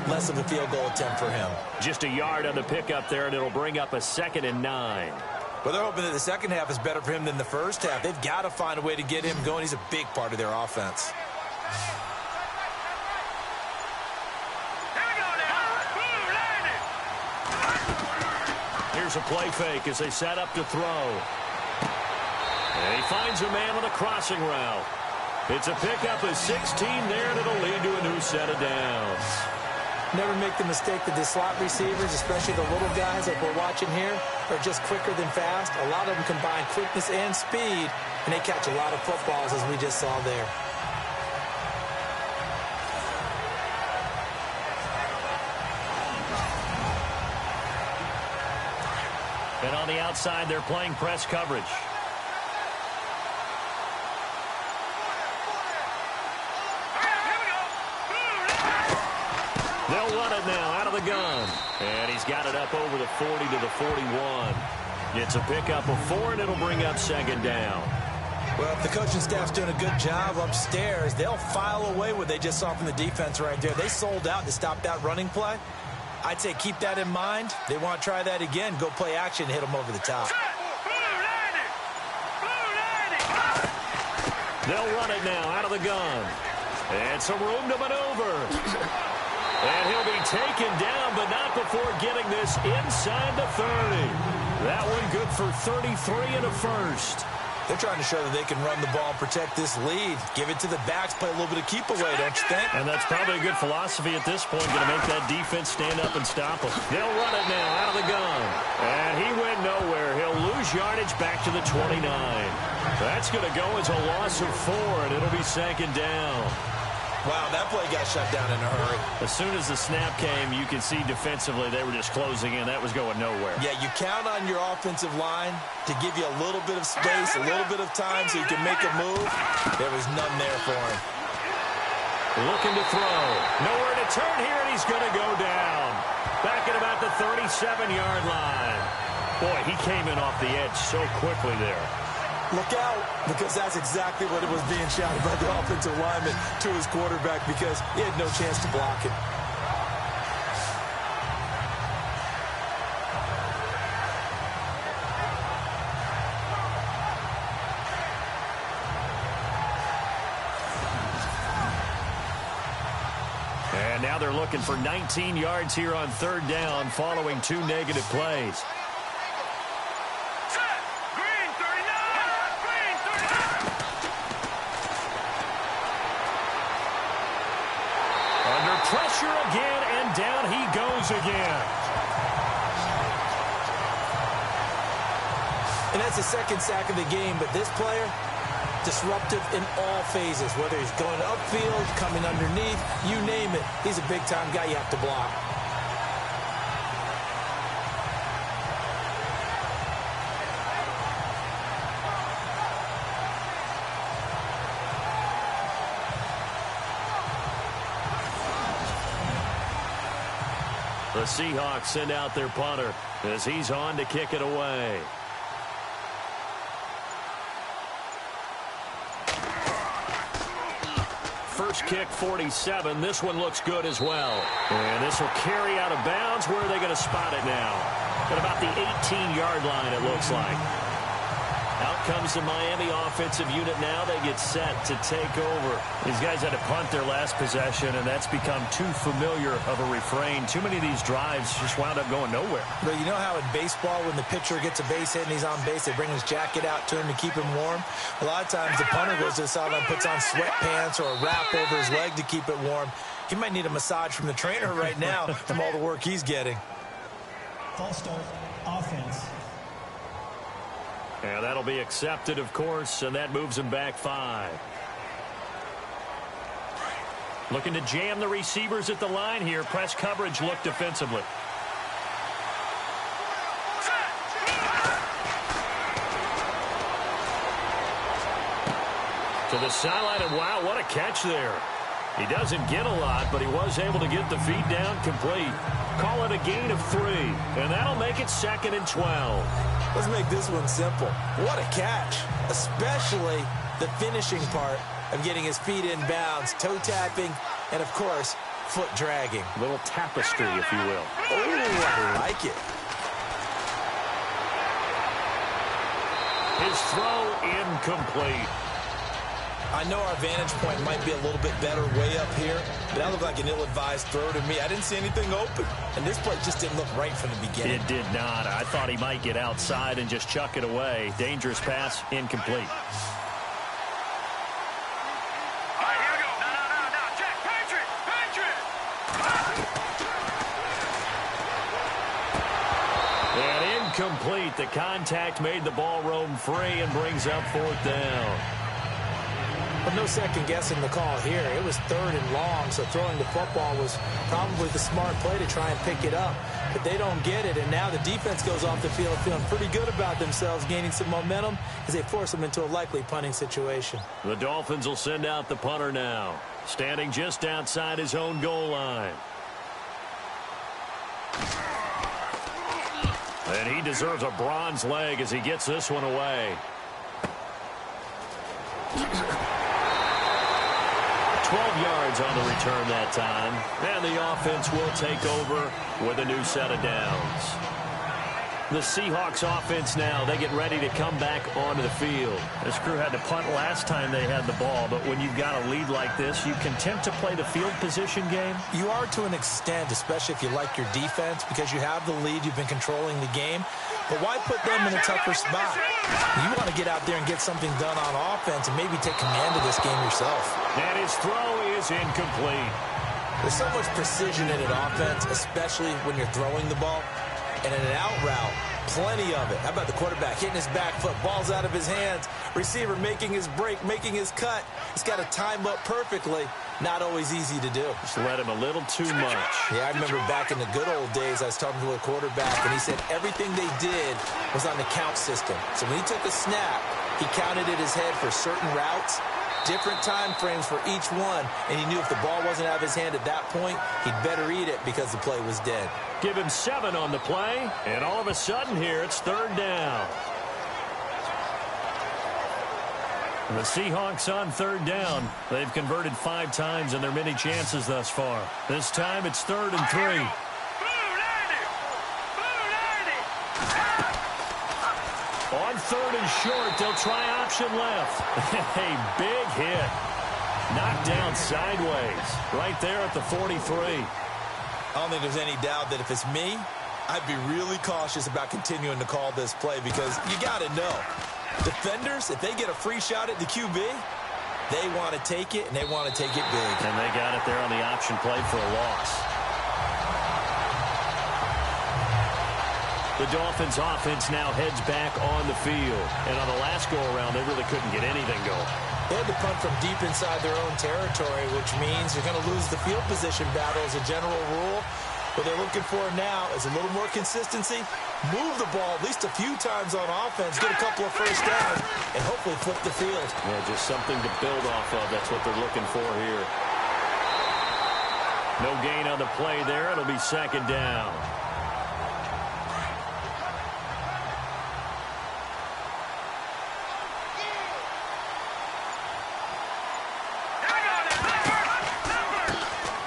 less of a field goal attempt for him. Just a yard on the pickup there, and it'll bring up a 2nd and 9. Well, they're hoping that the second half is better for him than the first half. They've got to find a way to get him going. He's a big part of their offense. Here's a play fake as they set up to throw. And he finds a man on a crossing route. It's a pickup of 16 there, and it'll lead to a new set of downs. Never make the mistake that the slot receivers, especially the little guys like we're watching here, are just quicker than fast. A lot of them combine quickness and speed, and they catch a lot of footballs, as we just saw there. And on the outside, they're playing press coverage. They'll run it now out of the gun. And he's got it up over the 40 to the 41. It's a pickup of 4, and it'll bring up 2nd down. Well, if the coaching staff's doing a good job upstairs, they'll file away what they just saw from the defense right there. They sold out to stop that running play. I'd say keep that in mind. They want to try that again. Go play action and hit them over the top. They'll run it now out of the gun. And some room to maneuver. And he'll be taken down, but not before getting this inside the 30. That one good for 33 and a first. They're trying to show that they can run the ball and protect this lead. Give it to the backs, play a little bit of keep away, don't you think? And that's probably a good philosophy at this point, going to make that defense stand up and stop them. They'll run it now out of the gun. And he went nowhere. He'll lose yardage back to the 29. That's going to go as a loss of 4, and it'll be 2nd down. Wow, that play got shut down in a hurry. As soon as the snap came, you could see defensively they were just closing in. That was going nowhere. Yeah, you count on your offensive line to give you a little bit of space, a little bit of time so you can make a move. There was none there for him. Looking to throw. Nowhere to turn here, and he's going to go down. Back at about the 37-yard line. Boy, he came in off the edge so quickly there. Look out, because that's exactly what it was being shouted by the offensive lineman to his quarterback, because he had no chance to block it. And now they're looking for 19 yards here on 3rd down following 2 negative plays. Pressure again, and down he goes again. And that's the 2nd sack of the game, but this player, disruptive in all phases, whether he's going upfield, coming underneath, you name it. He's a big-time guy you have to block. The Seahawks send out their punter as he's on to kick it away. First kick, 47. This one looks good as well. And this will carry out of bounds. Where are they going to spot it now? At about the 18-yard line, it looks like. Out comes the Miami offensive unit now. They get set to take over. These guys had to punt their last possession, and that's become too familiar of a refrain. Too many of these drives just wound up going nowhere. But you know how in baseball, when the pitcher gets a base hit and he's on base, they bring his jacket out to him to keep him warm? A lot of times the punter goes to the sideline, puts on sweatpants or a wrap over his leg to keep it warm. He might need a massage from the trainer right now from all the work he's getting. False start, offense. And that'll be accepted, of course, and that moves him back 5. Looking to jam the receivers at the line here. Press coverage look defensively. To the sideline, and wow, what a catch there. He doesn't get a lot, but he was able to get the feed down complete. Call it a gain of 3, and that'll make it 2nd and 12. Let's make this one simple. What a catch, especially the finishing part of getting his feet in bounds, toe tapping, and, of course, foot dragging. A little tapestry, if you will. Oh, I like it. His throw incomplete. I know our vantage point might be a little bit better way up here, but that looked like an ill-advised throw to me. I didn't see anything open, and this play just didn't look right from the beginning. It did not. I thought he might get outside and just chuck it away. Dangerous pass, incomplete. All right, here we go. No. Check. Patriot. And incomplete. The contact made the ball roam free and brings up 4th down. But no second guessing the call here. It was 3rd and long, so throwing the football was probably the smart play to try and pick it up. But they don't get it, and now the defense goes off the field feeling pretty good about themselves, gaining some momentum as they force them into a likely punting situation. The Dolphins will send out the punter now, standing just outside his own goal line. And he deserves a bronze leg as he gets this one away. 12 yards on the return that time. And the offense will take over with a new set of downs. The Seahawks offense now, they get ready to come back onto the field. This crew had to punt last time they had the ball, but when you've got a lead like this, you content to play the field position game? You are to an extent, especially if you like your defense, because you have the lead, you've been controlling the game. But why put them in a tougher spot? You want to get out there and get something done on offense and maybe take command of this game yourself. And his throw is incomplete. There's so much precision in an offense, especially when you're throwing the ball. And in an out route, plenty of it. How about the quarterback hitting his back foot, ball's out of his hands, receiver making his break, making his cut. He's got to time up perfectly. Not always easy to do. Just let him a little too much. Yeah, I remember back in the good old days, I was talking to a quarterback, and he said everything they did was on the count system. So when he took a snap, he counted in his head for certain routes, different time frames for each one, and he knew if the ball wasn't out of his hand at that point, he'd better eat it because the play was dead. Give him 7 on the play, and all of a sudden here it's 3rd down. The Seahawks on 3rd down. They've converted 5 times in their many chances thus far. This time it's 3rd and 3. On 3rd and short, they'll try option left. A big hit. Knocked down sideways. Right there at the 43. I don't think there's any doubt that if it's me, I'd be really cautious about continuing to call this play because you got to know. Defenders, if they get a free shot at the QB, they want to take it, and they want to take it big. And they got it there on the option play for a loss. The Dolphins offense now heads back on the field. And on the last go-around, they really couldn't get anything going. They had to punt from deep inside their own territory, which means you're going to lose the field position battle as a general rule. What they're looking for now is a little more consistency, move the ball at least a few times on offense, get a couple of first downs, and hopefully flip the field. Yeah, just something to build off of. That's what they're looking for here. No gain on the play there. It'll be 2nd down.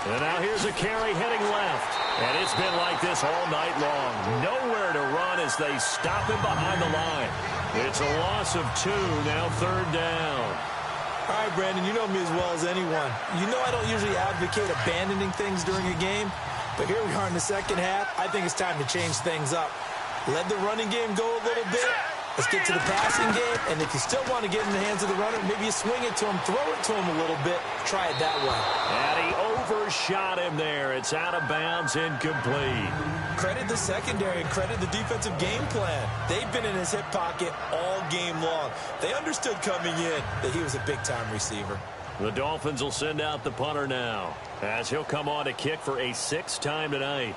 And now here's a carry heading left. And it's been like this all night long. Nowhere to run as they stop him behind the line. It's a loss of 2, now 3rd down. All right, Brandon, you know me as well as anyone. You know I don't usually advocate abandoning things during a game, but here we are in the second half. I think it's time to change things up. Let the running game go a little bit. Let's get to the passing game, and if you still want to get in the hands of the runner, maybe you swing it to him, throw it to him a little bit, try it that way. And he overshot him there. It's out of bounds, incomplete. Credit the secondary and credit the defensive game plan. They've been in his hip pocket all game long. They understood coming in that he was a big-time receiver. The Dolphins will send out the punter now, as he'll come on to kick for a 6th time tonight.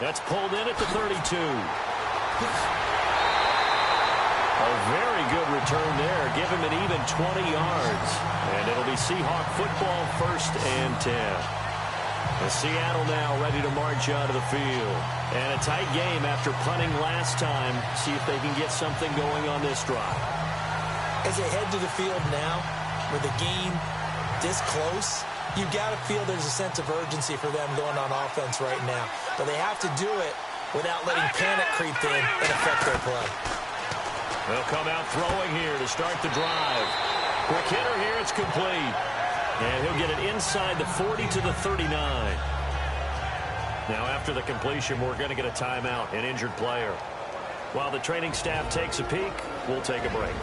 That's pulled in at the 32. A very good return there. Give him an even 20 yards. And it'll be Seahawk football, 1st and 10. The Seattle now ready to march out of the field. And a tight game after punting last time. See if they can get something going on this drive. As they head to the field now, with the game this close, you've got to feel there's a sense of urgency for them going on offense right now. But they have to do it without letting panic creep in and affect their play. They'll come out throwing here to start the drive. Quick hitter here, it's complete. And he'll get it inside the 40 to the 39. Now after the completion, we're going to get a timeout, an injured player. While the training staff takes a peek, we'll take a break.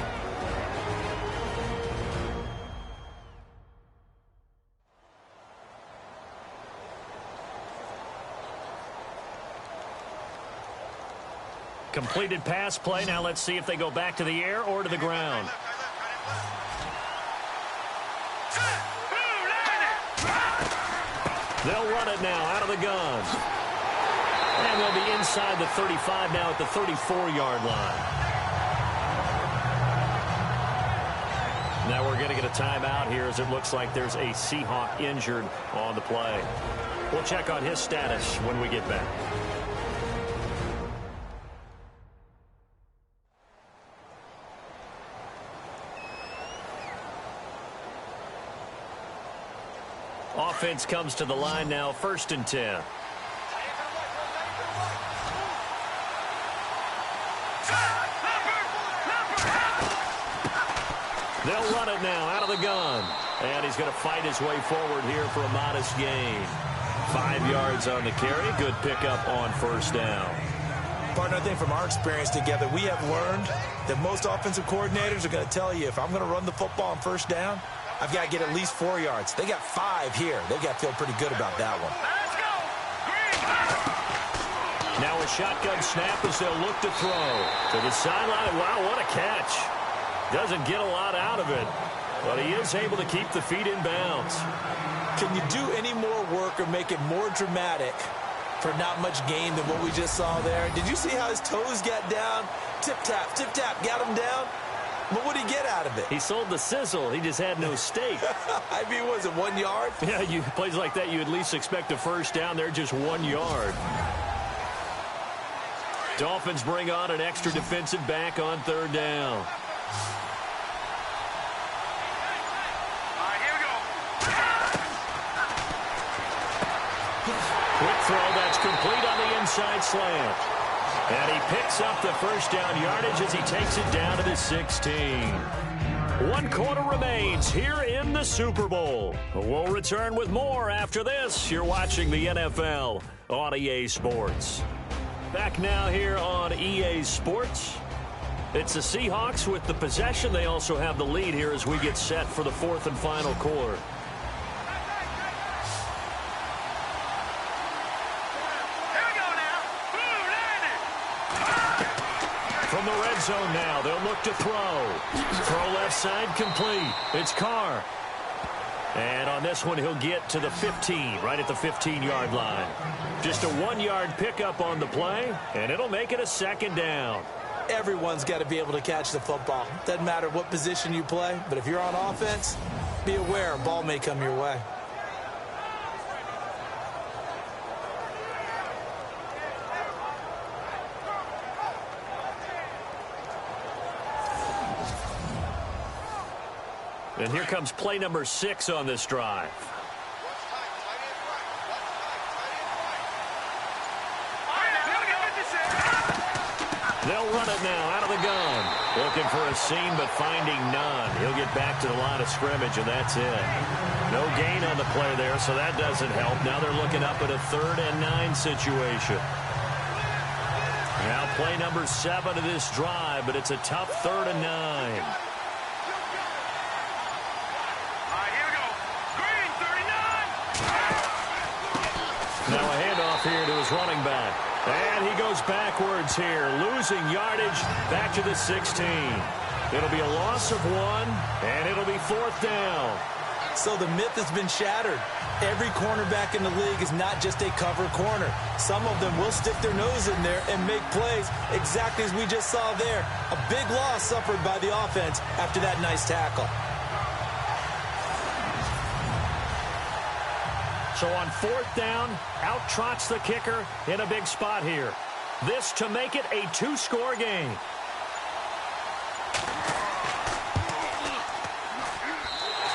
Completed pass play. Now let's see if they go back to the air or to the ground. They'll run it now out of the gun. And they'll be inside the 35 now at the 34-yard line. Now we're going to get a timeout here as it looks like there's a Seahawk injured on the play. We'll check on his status when we get back. Offense comes to the line now, 1st and 10. They'll run it now out of the gun. And he's going to fight his way forward here for a modest gain. 5 yards on the carry. Good pickup on 1st down. Partner, I think from our experience together, we have learned that most offensive coordinators are going to tell you, if I'm going to run the football on 1st down, I've got to get at least 4 yards. They got 5 here. They've got to feel pretty good about that one. Let's go. Green. Now a shotgun snap as they'll look to throw. To the sideline. Wow, what a catch. Doesn't get a lot out of it, but he is able to keep the feet in bounds. Can you do any more work or make it more dramatic for not much gain than what we just saw there? Did you see how his toes got down? Tip-tap, got him down. But what did he get out of it? He sold the sizzle. He just had no steak. I mean, was it 1 yard? Yeah, plays like that, you at least expect a 1st down. They're just 1 yard. Dolphins bring on an extra defensive back on 3rd down. Quick throw, that's complete on the inside slant. And he picks up the 1st down yardage as he takes it down to the 16. 1 quarter remains here in the Super Bowl. We'll return with more after this. You're watching the NFL on EA Sports. Back now here on EA Sports. It's the Seahawks with the possession. They also have the lead here as we get set for the 4th and final quarter. From the red zone now, they'll look to throw. Throw left side, complete. It's Carr. And on this one, he'll get to the 15, right at the 15-yard line. Just a 1-yard pickup on the play, and it'll make it a 2nd down. Everyone's got to be able to catch the football. Doesn't matter what position you play, but if you're on offense, be aware a ball may come your way. And here comes play number 6 on this drive. They'll run it now out of the gun. Looking for a seam, but finding none. He'll get back to the line of scrimmage, and that's it. No gain on the play there, so that doesn't help. Now they're looking up at a 3rd and 9 situation. Now play number 7 of this drive, but it's a tough 3rd and 9. Now a handoff here to his running back. And he goes backwards here, losing yardage back to the 16. It'll be a loss of 1, and it'll be 4th down. So the myth has been shattered. Every cornerback in the league is not just a cover corner. Some of them will stick their nose in there and make plays exactly as we just saw there. A big loss suffered by the offense after that nice tackle. So on 4th down, out trots the kicker in a big spot here. This to make it a 2-score game.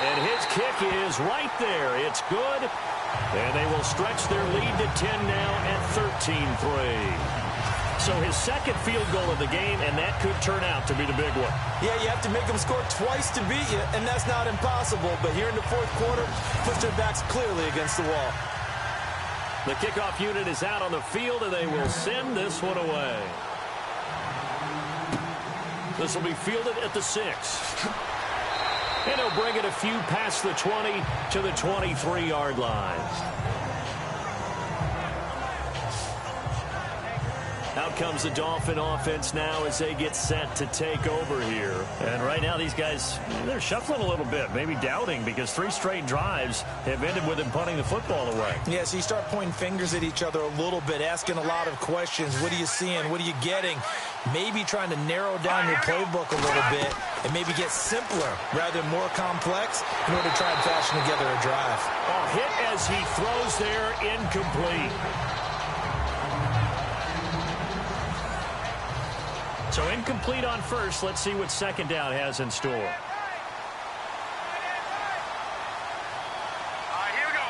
And his kick is right there. It's good. And they will stretch their lead to 10 now at 13-3. So his second field goal of the game, and that could turn out to be the big one. Yeah, you have to make them score twice to beat you, and that's not impossible. But here in the 4th quarter, push their backs clearly against the wall. The kickoff unit is out on the field, and they will send this one away. This will be fielded at the 6. And he'll bring it a few past the 20 to the 23-yard line. Out comes the Dolphin offense now as they get set to take over here. And right now these guys, they're shuffling a little bit, maybe doubting, because 3 straight drives have ended with them punting the football away. Yeah, so you start pointing fingers at each other a little bit, asking a lot of questions. What are you seeing? What are you getting? Maybe trying to narrow down your playbook a little bit and maybe get simpler rather than more complex in order to try and fashion together a drive. Oh, hit as he throws there, incomplete. So incomplete on first. Let's see what 2nd down has in store. All right, here we go.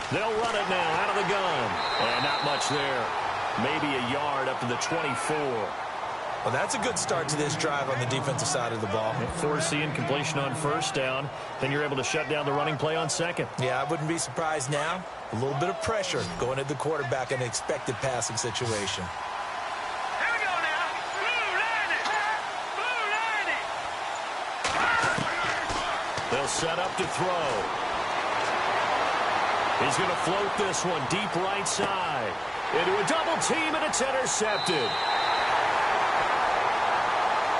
3-19. They'll run it now out of the gun. And not much there. Maybe a yard up to the 24. Well, that's a good start to this drive on the defensive side of the ball. Force the incompletion on 1st down. Then you're able to shut down the running play on 2nd. Yeah, I wouldn't be surprised now. A little bit of pressure going at the quarterback in an expected passing situation. Here we go now. Blue 90. They'll set up to throw. He's going to float this one deep right side. Into a double team, and it's intercepted.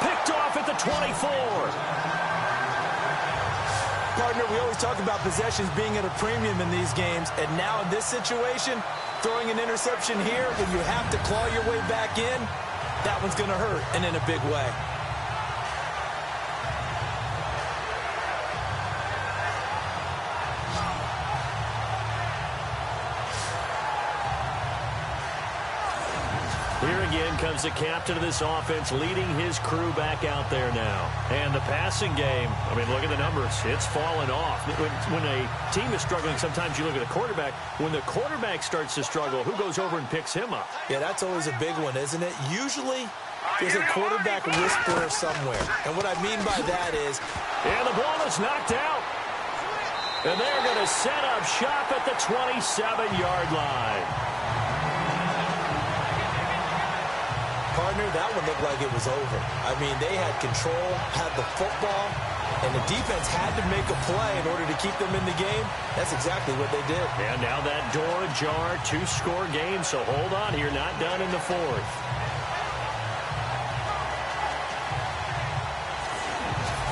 Picked off at the 24. Partner, we always talk about possessions being at a premium in these games, and now in this situation, throwing an interception here when you have to claw your way back in, that one's going to hurt, and in a big way. Here again comes the captain of this offense, leading his crew back out there now. And the passing game, I mean, look at the numbers. It's fallen off. When a team is struggling, sometimes you look at the quarterback. When the quarterback starts to struggle, who goes over and picks him up? Yeah, that's always a big one, isn't it? Usually, there's a quarterback whisperer somewhere. And what I mean by that is... And the ball is knocked out. And they're going to set up shop at the 27-yard line. Partner, that one looked like it was over. I mean, they had control, had the football, and the defense had to make a play in order to keep them in the game. That's exactly what they did. And now that door ajar, 2-score game, so hold on here, not done in the 4th.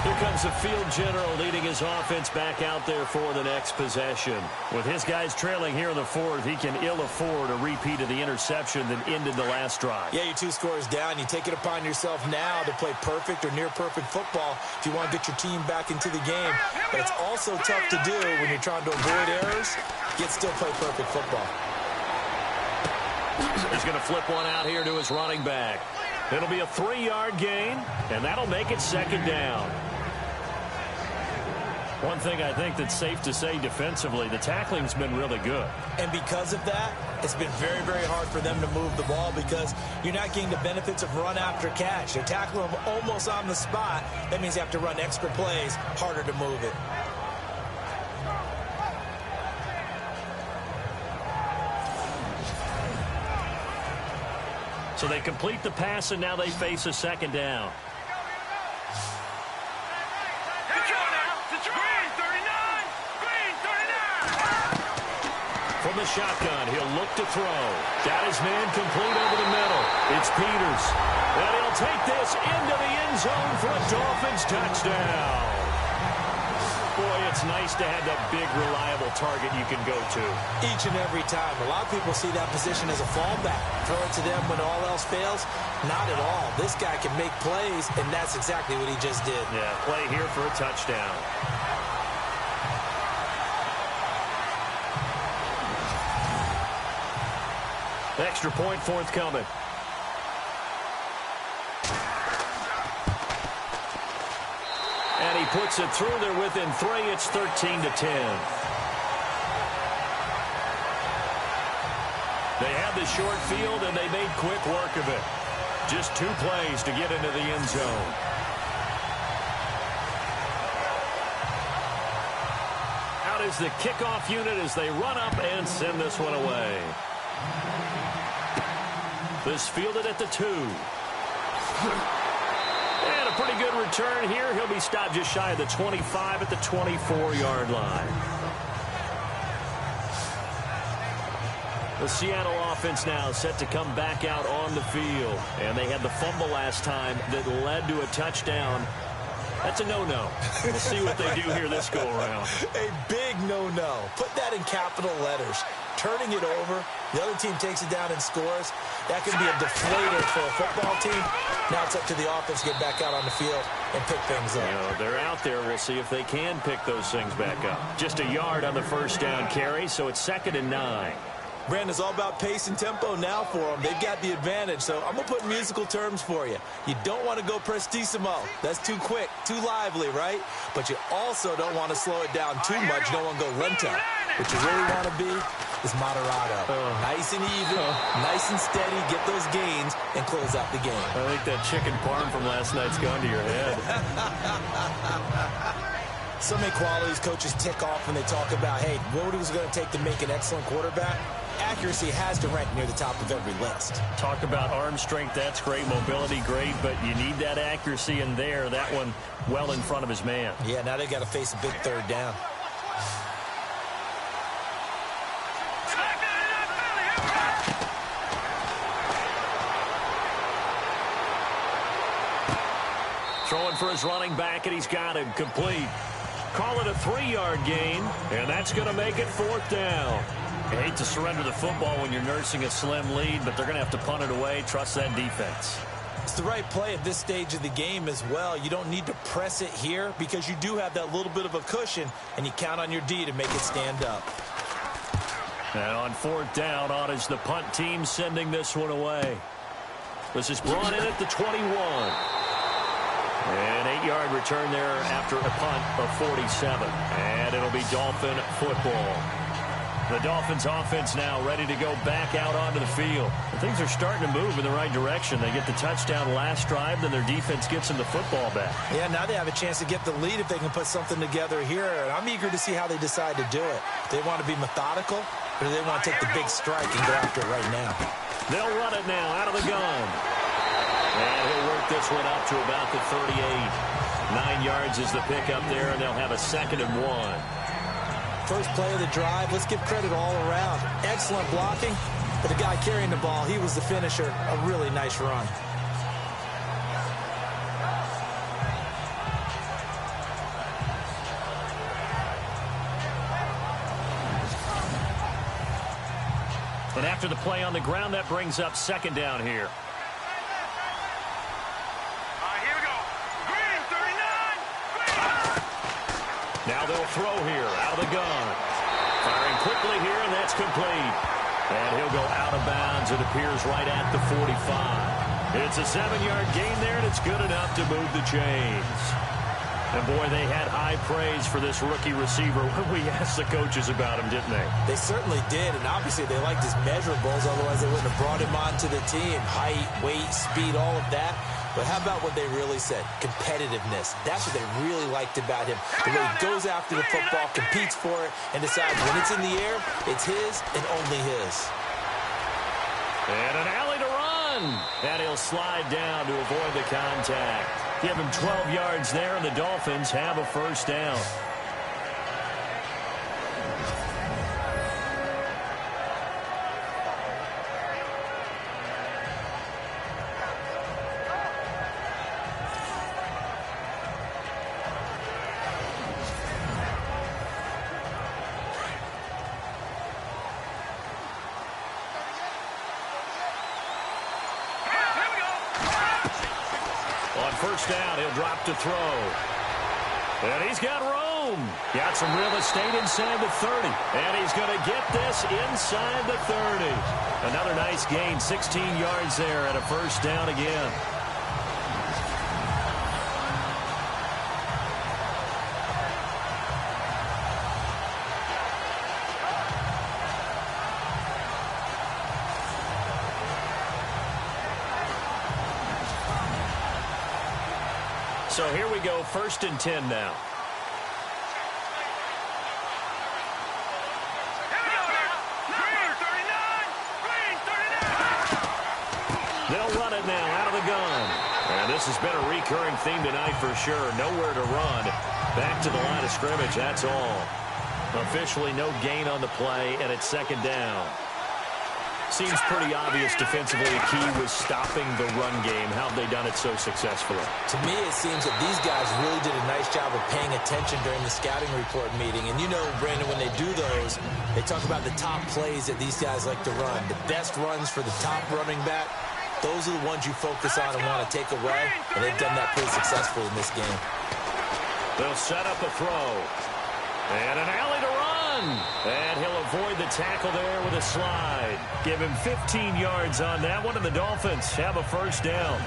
Here comes the field general leading his offense back out there for the next possession. With his guys trailing here in the 4th, he can ill afford a repeat of the interception that ended the last drive. Yeah, you're 2 scores down. You take it upon yourself now to play perfect or near-perfect football if you want to get your team back into the game. But it's also tough to do when you're trying to avoid errors, yet still play perfect football. He's going to flip one out here to his running back. It'll be a 3-yard gain, and that'll make it 2nd down. One thing I think that's safe to say defensively, the tackling's been really good. And because of that, it's been very, very hard for them to move the ball because you're not getting the benefits of run after catch. They're tackling them almost on the spot. That means you have to run extra plays, harder to move it. So they complete the pass, and now they face a second down. From the shotgun, he'll look to throw. Got his man complete over the middle. It's Peters. And he'll take this into the end zone for a Dolphins touchdown. Boy, it's nice to have that big, reliable target you can go to. Each and every time. A lot of people see that position as a fallback. Throw it to them when all else fails. Not at all. This guy can make plays, and that's exactly what he just did. Yeah, play here for a touchdown. Extra point forthcoming. And he puts it through there within 3. It's 13-10. They had the short field, and they made quick work of it. Just 2 plays to get into the end zone. Out is the kickoff unit as they run up and send this one away. This fielded at the 2. And a pretty good return here. He'll be stopped just shy of the 25 at the 24-yard line. The Seattle offense now set to come back out on the field. And they had the fumble last time that led to a touchdown. That's a no-no. We'll see what they do here this go-around. A big no-no. Put that in capital letters. Turning it over, the other team takes it down and scores. That can be a deflator for a football team. Now it's up to the offense to get back out on the field and pick things up. You know, they're out there. We'll see if they can pick those things back up. Just a yard on the first down carry, so it's 2nd and 9. Brandon, it's all about pace and tempo now for them. They've got the advantage, so I'm going to put musical terms for you. You don't want to go prestissimo. That's too quick, too lively, right? But you also don't want to slow it down too much. You don't want to go lento. What you really want to be is moderato. Nice and even, nice and steady, get those gains, and close out the game. I think that chicken parm from last night's gone to your head. So many qualities coaches tick off when they talk about, hey, what was it going to take to make an excellent quarterback? Accuracy has to rank near the top of every list. Talk about arm strength, that's great. Mobility, great, but you need that accuracy in there. That one well in front of his man. Yeah, now they got to face a big 3rd down. Throwing for his running back, and he's got him complete. Call it a 3-yard gain, and that's going to make it 4th down. You hate to surrender the football when you're nursing a slim lead, but they're going to have to punt it away. Trust that defense. It's the right play at this stage of the game as well. You don't need to press it here because you do have that little bit of a cushion, and you count on your D to make it stand up. And on 4th down, on is the punt team sending this one away. This is brought in at the 21. An 8-yard return there after a punt of 47. And it'll be Dolphin football. The Dolphins offense now ready to go back out onto the field. Things are starting to move in the right direction. They get the touchdown last drive, then their defense gets them the football back. Yeah, now they have a chance to get the lead if they can put something together here. And I'm eager to see how they decide to do it. Do they want to be methodical, or do they want to take the big strike and go after it right now? They'll run it now out of the gun. And he'll work this one up to about the 38. 9 yards is the pickup there, and they'll have a 2nd and 1. First play of the drive, let's give credit all around. Excellent blocking, but the guy carrying the ball, he was the finisher. A really nice run. And after the play on the ground, that brings up 2nd down here. Now they'll throw here, out of the gun. Firing quickly here, and that's complete. And he'll go out of bounds. It appears right at the 45. It's a 7-yard gain there, and it's good enough to move the chains. And, boy, they had high praise for this rookie receiver when we asked the coaches about him, didn't they? They certainly did, and obviously they liked his measurables. Otherwise, they wouldn't have brought him onto the team. Height, weight, speed, all of that. But how about what they really said? Competitiveness. That's what they really liked about him. The way he goes after the football, competes for it, and decides when it's in the air, it's his and only his. And an alley to run. And he'll slide down to avoid the contact. Give him 12 yards there, and the Dolphins have a first down. First down, he'll drop to throw. And he's got room. Got some real estate inside the 30. And he's going to get this inside the 30. Another nice gain, 16 yards there and a first down again. So here we go, 1st and 10 now. They'll run it now out of the gun. And this has been a recurring theme tonight for sure. Nowhere to run. Back to the line of scrimmage, that's all. Officially no gain on the play, and it's 2nd down. Seems pretty obvious defensively the key was stopping the run game. How have they done it so successfully? To me, it seems that these guys really did a nice job of paying attention during the scouting report meeting. And you know, Brandon, when they do those, they talk about the top plays that these guys like to run. The best runs for the top running back, those are the ones you focus on and want to take away. And they've done that pretty successfully in this game. They'll set up a throw. And an alley to run. And he'll avoid the tackle there with a slide. Give him 15 yards on that one, and the Dolphins have a first down.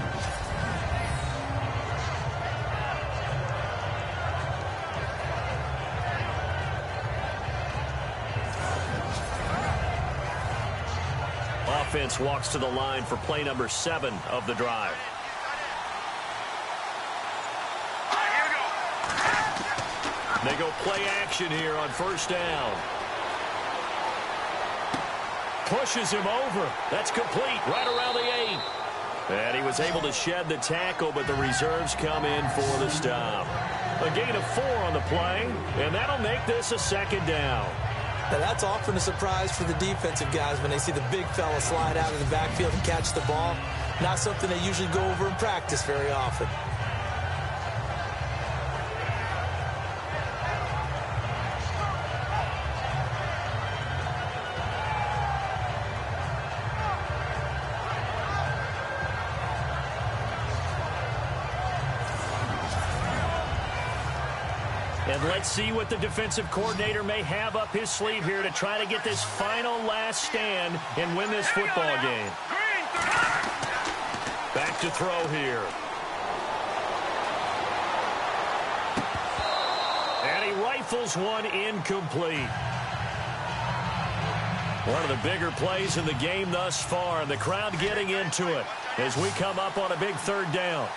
Offense walks to the line for play number 7 of the drive. They go play action here on 1st down. Pushes him over. That's complete right around the 8. And he was able to shed the tackle, but the reserves come in for the stop. A gain of 4 on the play, and that'll make this a 2nd down. Now, that's often a surprise for the defensive guys when they see the big fella slide out of the backfield and catch the ball. Not something they usually go over in practice very often. And let's see what the defensive coordinator may have up his sleeve here to try to get this final last stand and win this football game. Back to throw here. And he rifles one incomplete. One of the bigger plays in the game thus far, and the crowd getting into it as we come up on a big 3rd down.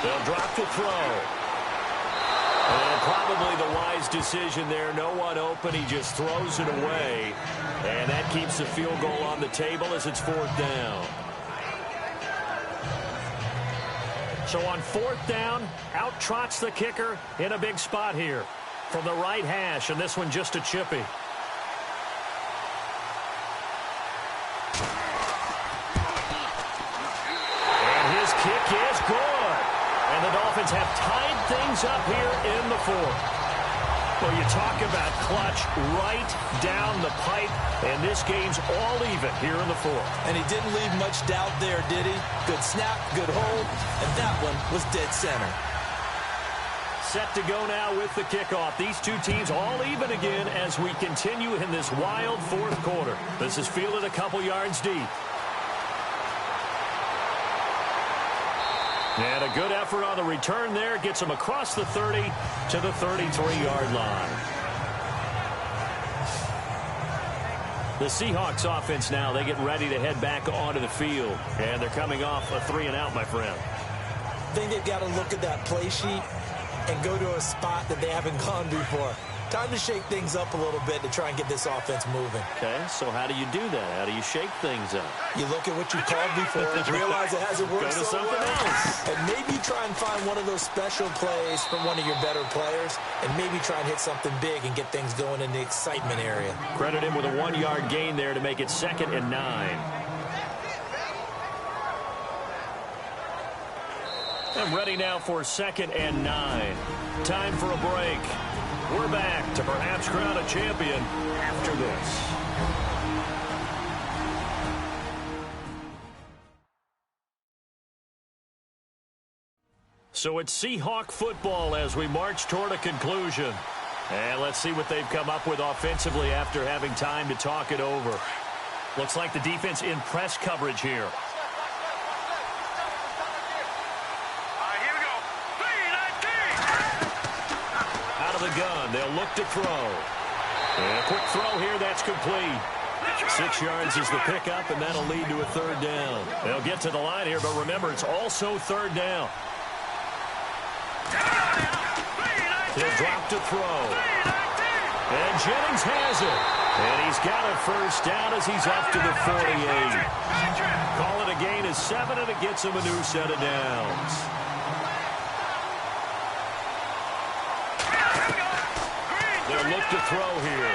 They'll drop to throw. And probably the wise decision there. No one open. He just throws it away. And that keeps the field goal on the table as it's 4th down. So on 4th down, out trots the kicker in a big spot here from the right hash. And this one just a chippy. And his kick is good. And the Dolphins have tied things up here in the 4th. Well, you talk about clutch right down the pipe, and this game's all even here in the 4th. And he didn't leave much doubt there, did he? Good snap, good hold, and that one was dead center. Set to go now with the kickoff. These two teams all even again as we continue in this wild 4th quarter. This is fielded a couple yards deep. And a good effort on the return there. Gets them across the 30 to the 33-yard line. The Seahawks offense now, they get ready to head back onto the field. And they're coming off a 3-and-out, my friend. I think they've got to look at that play sheet and go to a spot that they haven't gone before. Time to shake things up a little bit to try and get this offense moving. Okay, so how do you do that? How do you shake things up? You look at what you called before, realize it hasn't worked Go to so something well, else. and maybe you try and find one of those special plays from one of your better players, and maybe try and hit something big and get things going in the excitement area. Credit him with a 1-yard gain there to make it 2nd and 9. I'm ready now for 2nd and 9. Time for a break. We're back to perhaps crown a champion after this. So it's Seahawk football as we march toward a conclusion. And let's see what they've come up with offensively after having time to talk it over. Looks like the defense in press coverage here. The gun. They'll look to throw. And a quick throw here. That's complete. 6 yards is the pickup, and that'll lead to a 3rd down. They'll get to the line here, but remember, it's also 3rd down. He'll drop to throw. And Jennings has it. And he's got a 1st down as he's up to the 48. Call it a gain of 7, and it gets him a new set of downs. They'll look to throw here.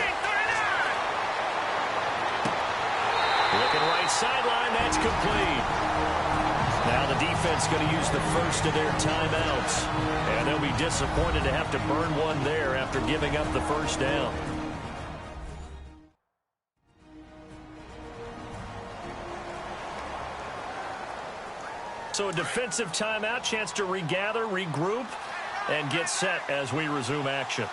Looking right sideline, that's complete. Now the defense going to use the first of their timeouts. And they'll be disappointed to have to burn one there after giving up the 1st down. So a defensive timeout, chance to regather, regroup, and get set as we resume action.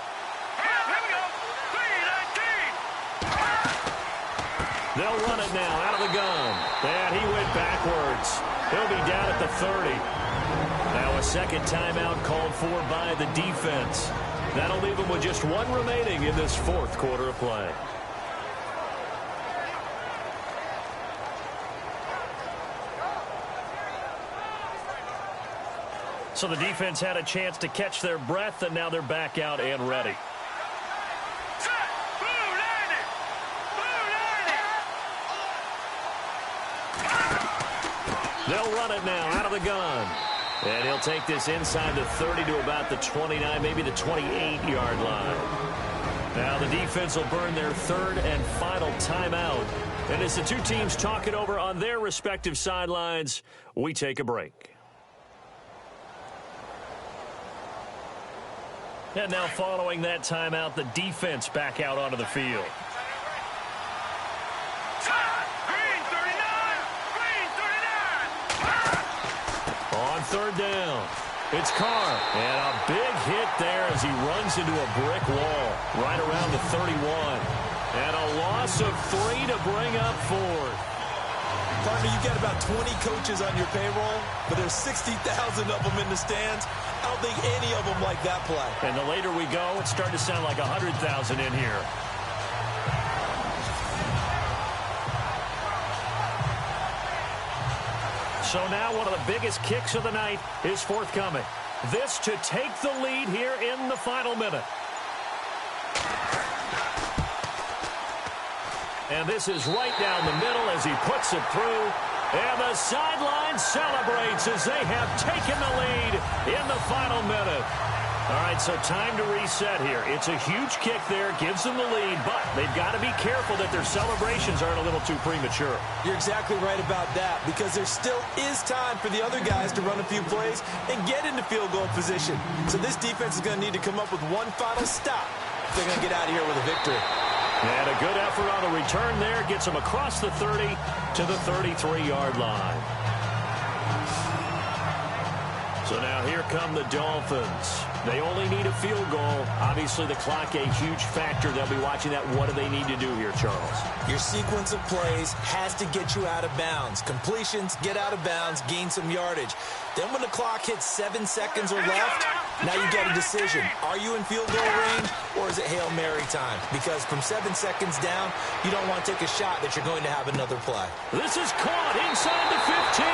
They'll run it now out of the gun. And he went backwards. He'll be down at the 30. Now a 2nd timeout called for by the defense. That'll leave them with just 1 remaining in this 4th quarter of play. So the defense had a chance to catch their breath, and now they're back out and ready. They'll run it now out of the gun. And he'll take this inside the 30 to about the 29, maybe the 28-yard line. Now the defense will burn their 3rd and final timeout. And as the two teams talk it over on their respective sidelines, we take a break. And now following that timeout, the defense back out onto the field. On 3rd down, it's Carr. And a big hit there as he runs into a brick wall right around the 31. And a loss of 3 to bring up 4th. Partner, you've got about 20 coaches on your payroll, but there's 60,000 of them in the stands. I don't think any of them like that play. And the later we go, it's starting to sound like 100,000 in here. So now one of the biggest kicks of the night is forthcoming. This to take the lead here in the final minute. And this is right down the middle as he puts it through. And the sideline celebrates as they have taken the lead in the final minute. All right, so time to reset here. It's a huge kick there, gives them the lead, but they've got to be careful that their celebrations aren't a little too premature. You're exactly right about that, because there still is time for the other guys to run a few plays and get into field goal position. So this defense is going to need to come up with one final stop if they're going to get out of here with a victory. And a good effort on the return there gets them across the 30 to the 33-yard line. So now here come the Dolphins. They only need a field goal. Obviously, the clock a huge factor. They'll be watching that. What do they need to do here, Charles? Your sequence of plays has to get you out of bounds. Completions, get out of bounds, gain some yardage. Then when the clock hits 7 seconds or left, now you get a decision. Are you in field goal range, or is it Hail Mary time? Because from 7 seconds down, you don't want to take a shot that you're going to have another play. This is caught inside the 15.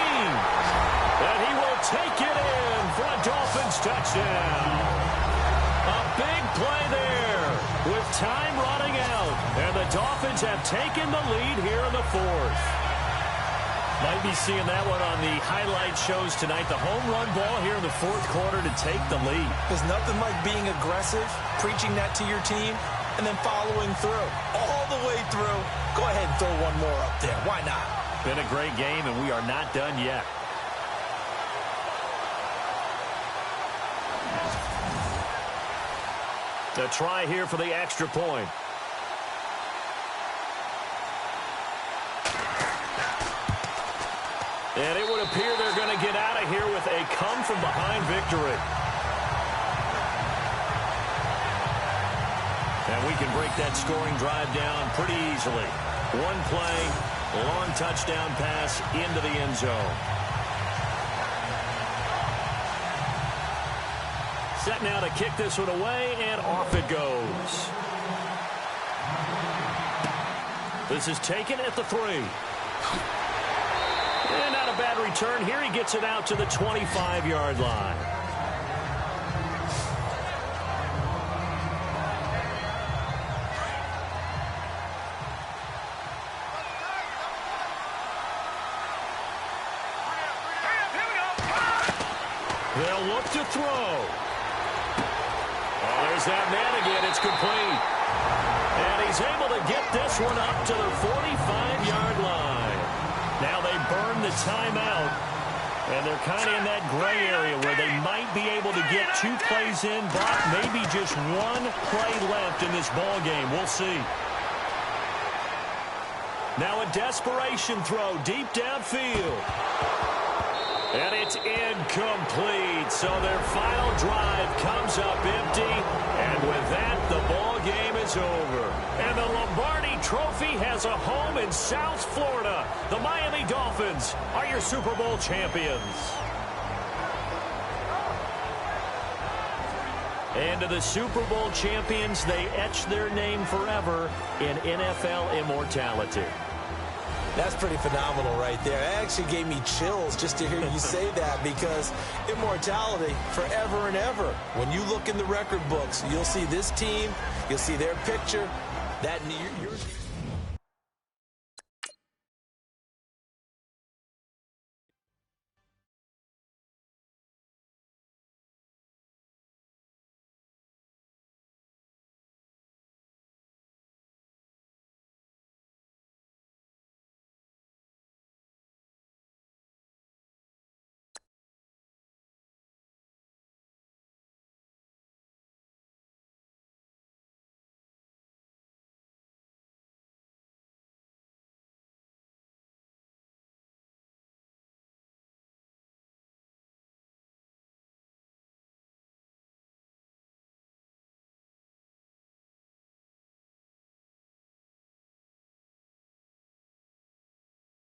And he will take it in for a Dolphins touchdown. A big play there with time running out. And the Dolphins have taken the lead here in the fourth. Might be seeing that one on the highlight shows tonight. The home run ball here in the fourth quarter to take the lead. There's nothing like being aggressive, preaching that to your team, and then following through. All the way through. Go ahead and throw one more up there. Why not? Been a great game, and we are not done yet. A try here for the extra point. And it would appear they're going to get out of here with a come-from-behind victory. And we can break that scoring drive down pretty easily. One play, long touchdown pass into the end zone. Set now to kick this one away, and off it goes. This is taken at the 3. And not a bad return here. He gets it out to the 25-yard line. They'll look to throw. There's that man again. It's complete. And he's able to get this one up to the 45-yard line. Now they burn the timeout. And they're kind of in that gray area where they might be able to get 2 plays in, but maybe just 1 play left in this ball game. We'll see. Now a desperation throw deep downfield. And it's incomplete. So their final drive comes up empty. And with that, the ball game is over. And the Lombardi Trophy has a home in South Florida. The Miami Dolphins are your Super Bowl champions. And to the Super Bowl champions, they etch their name forever in NFL immortality. That's pretty phenomenal right there. It actually gave me chills just to hear you say that, because immortality forever and ever. When you look in the record books, you'll see this team, you'll see their picture. That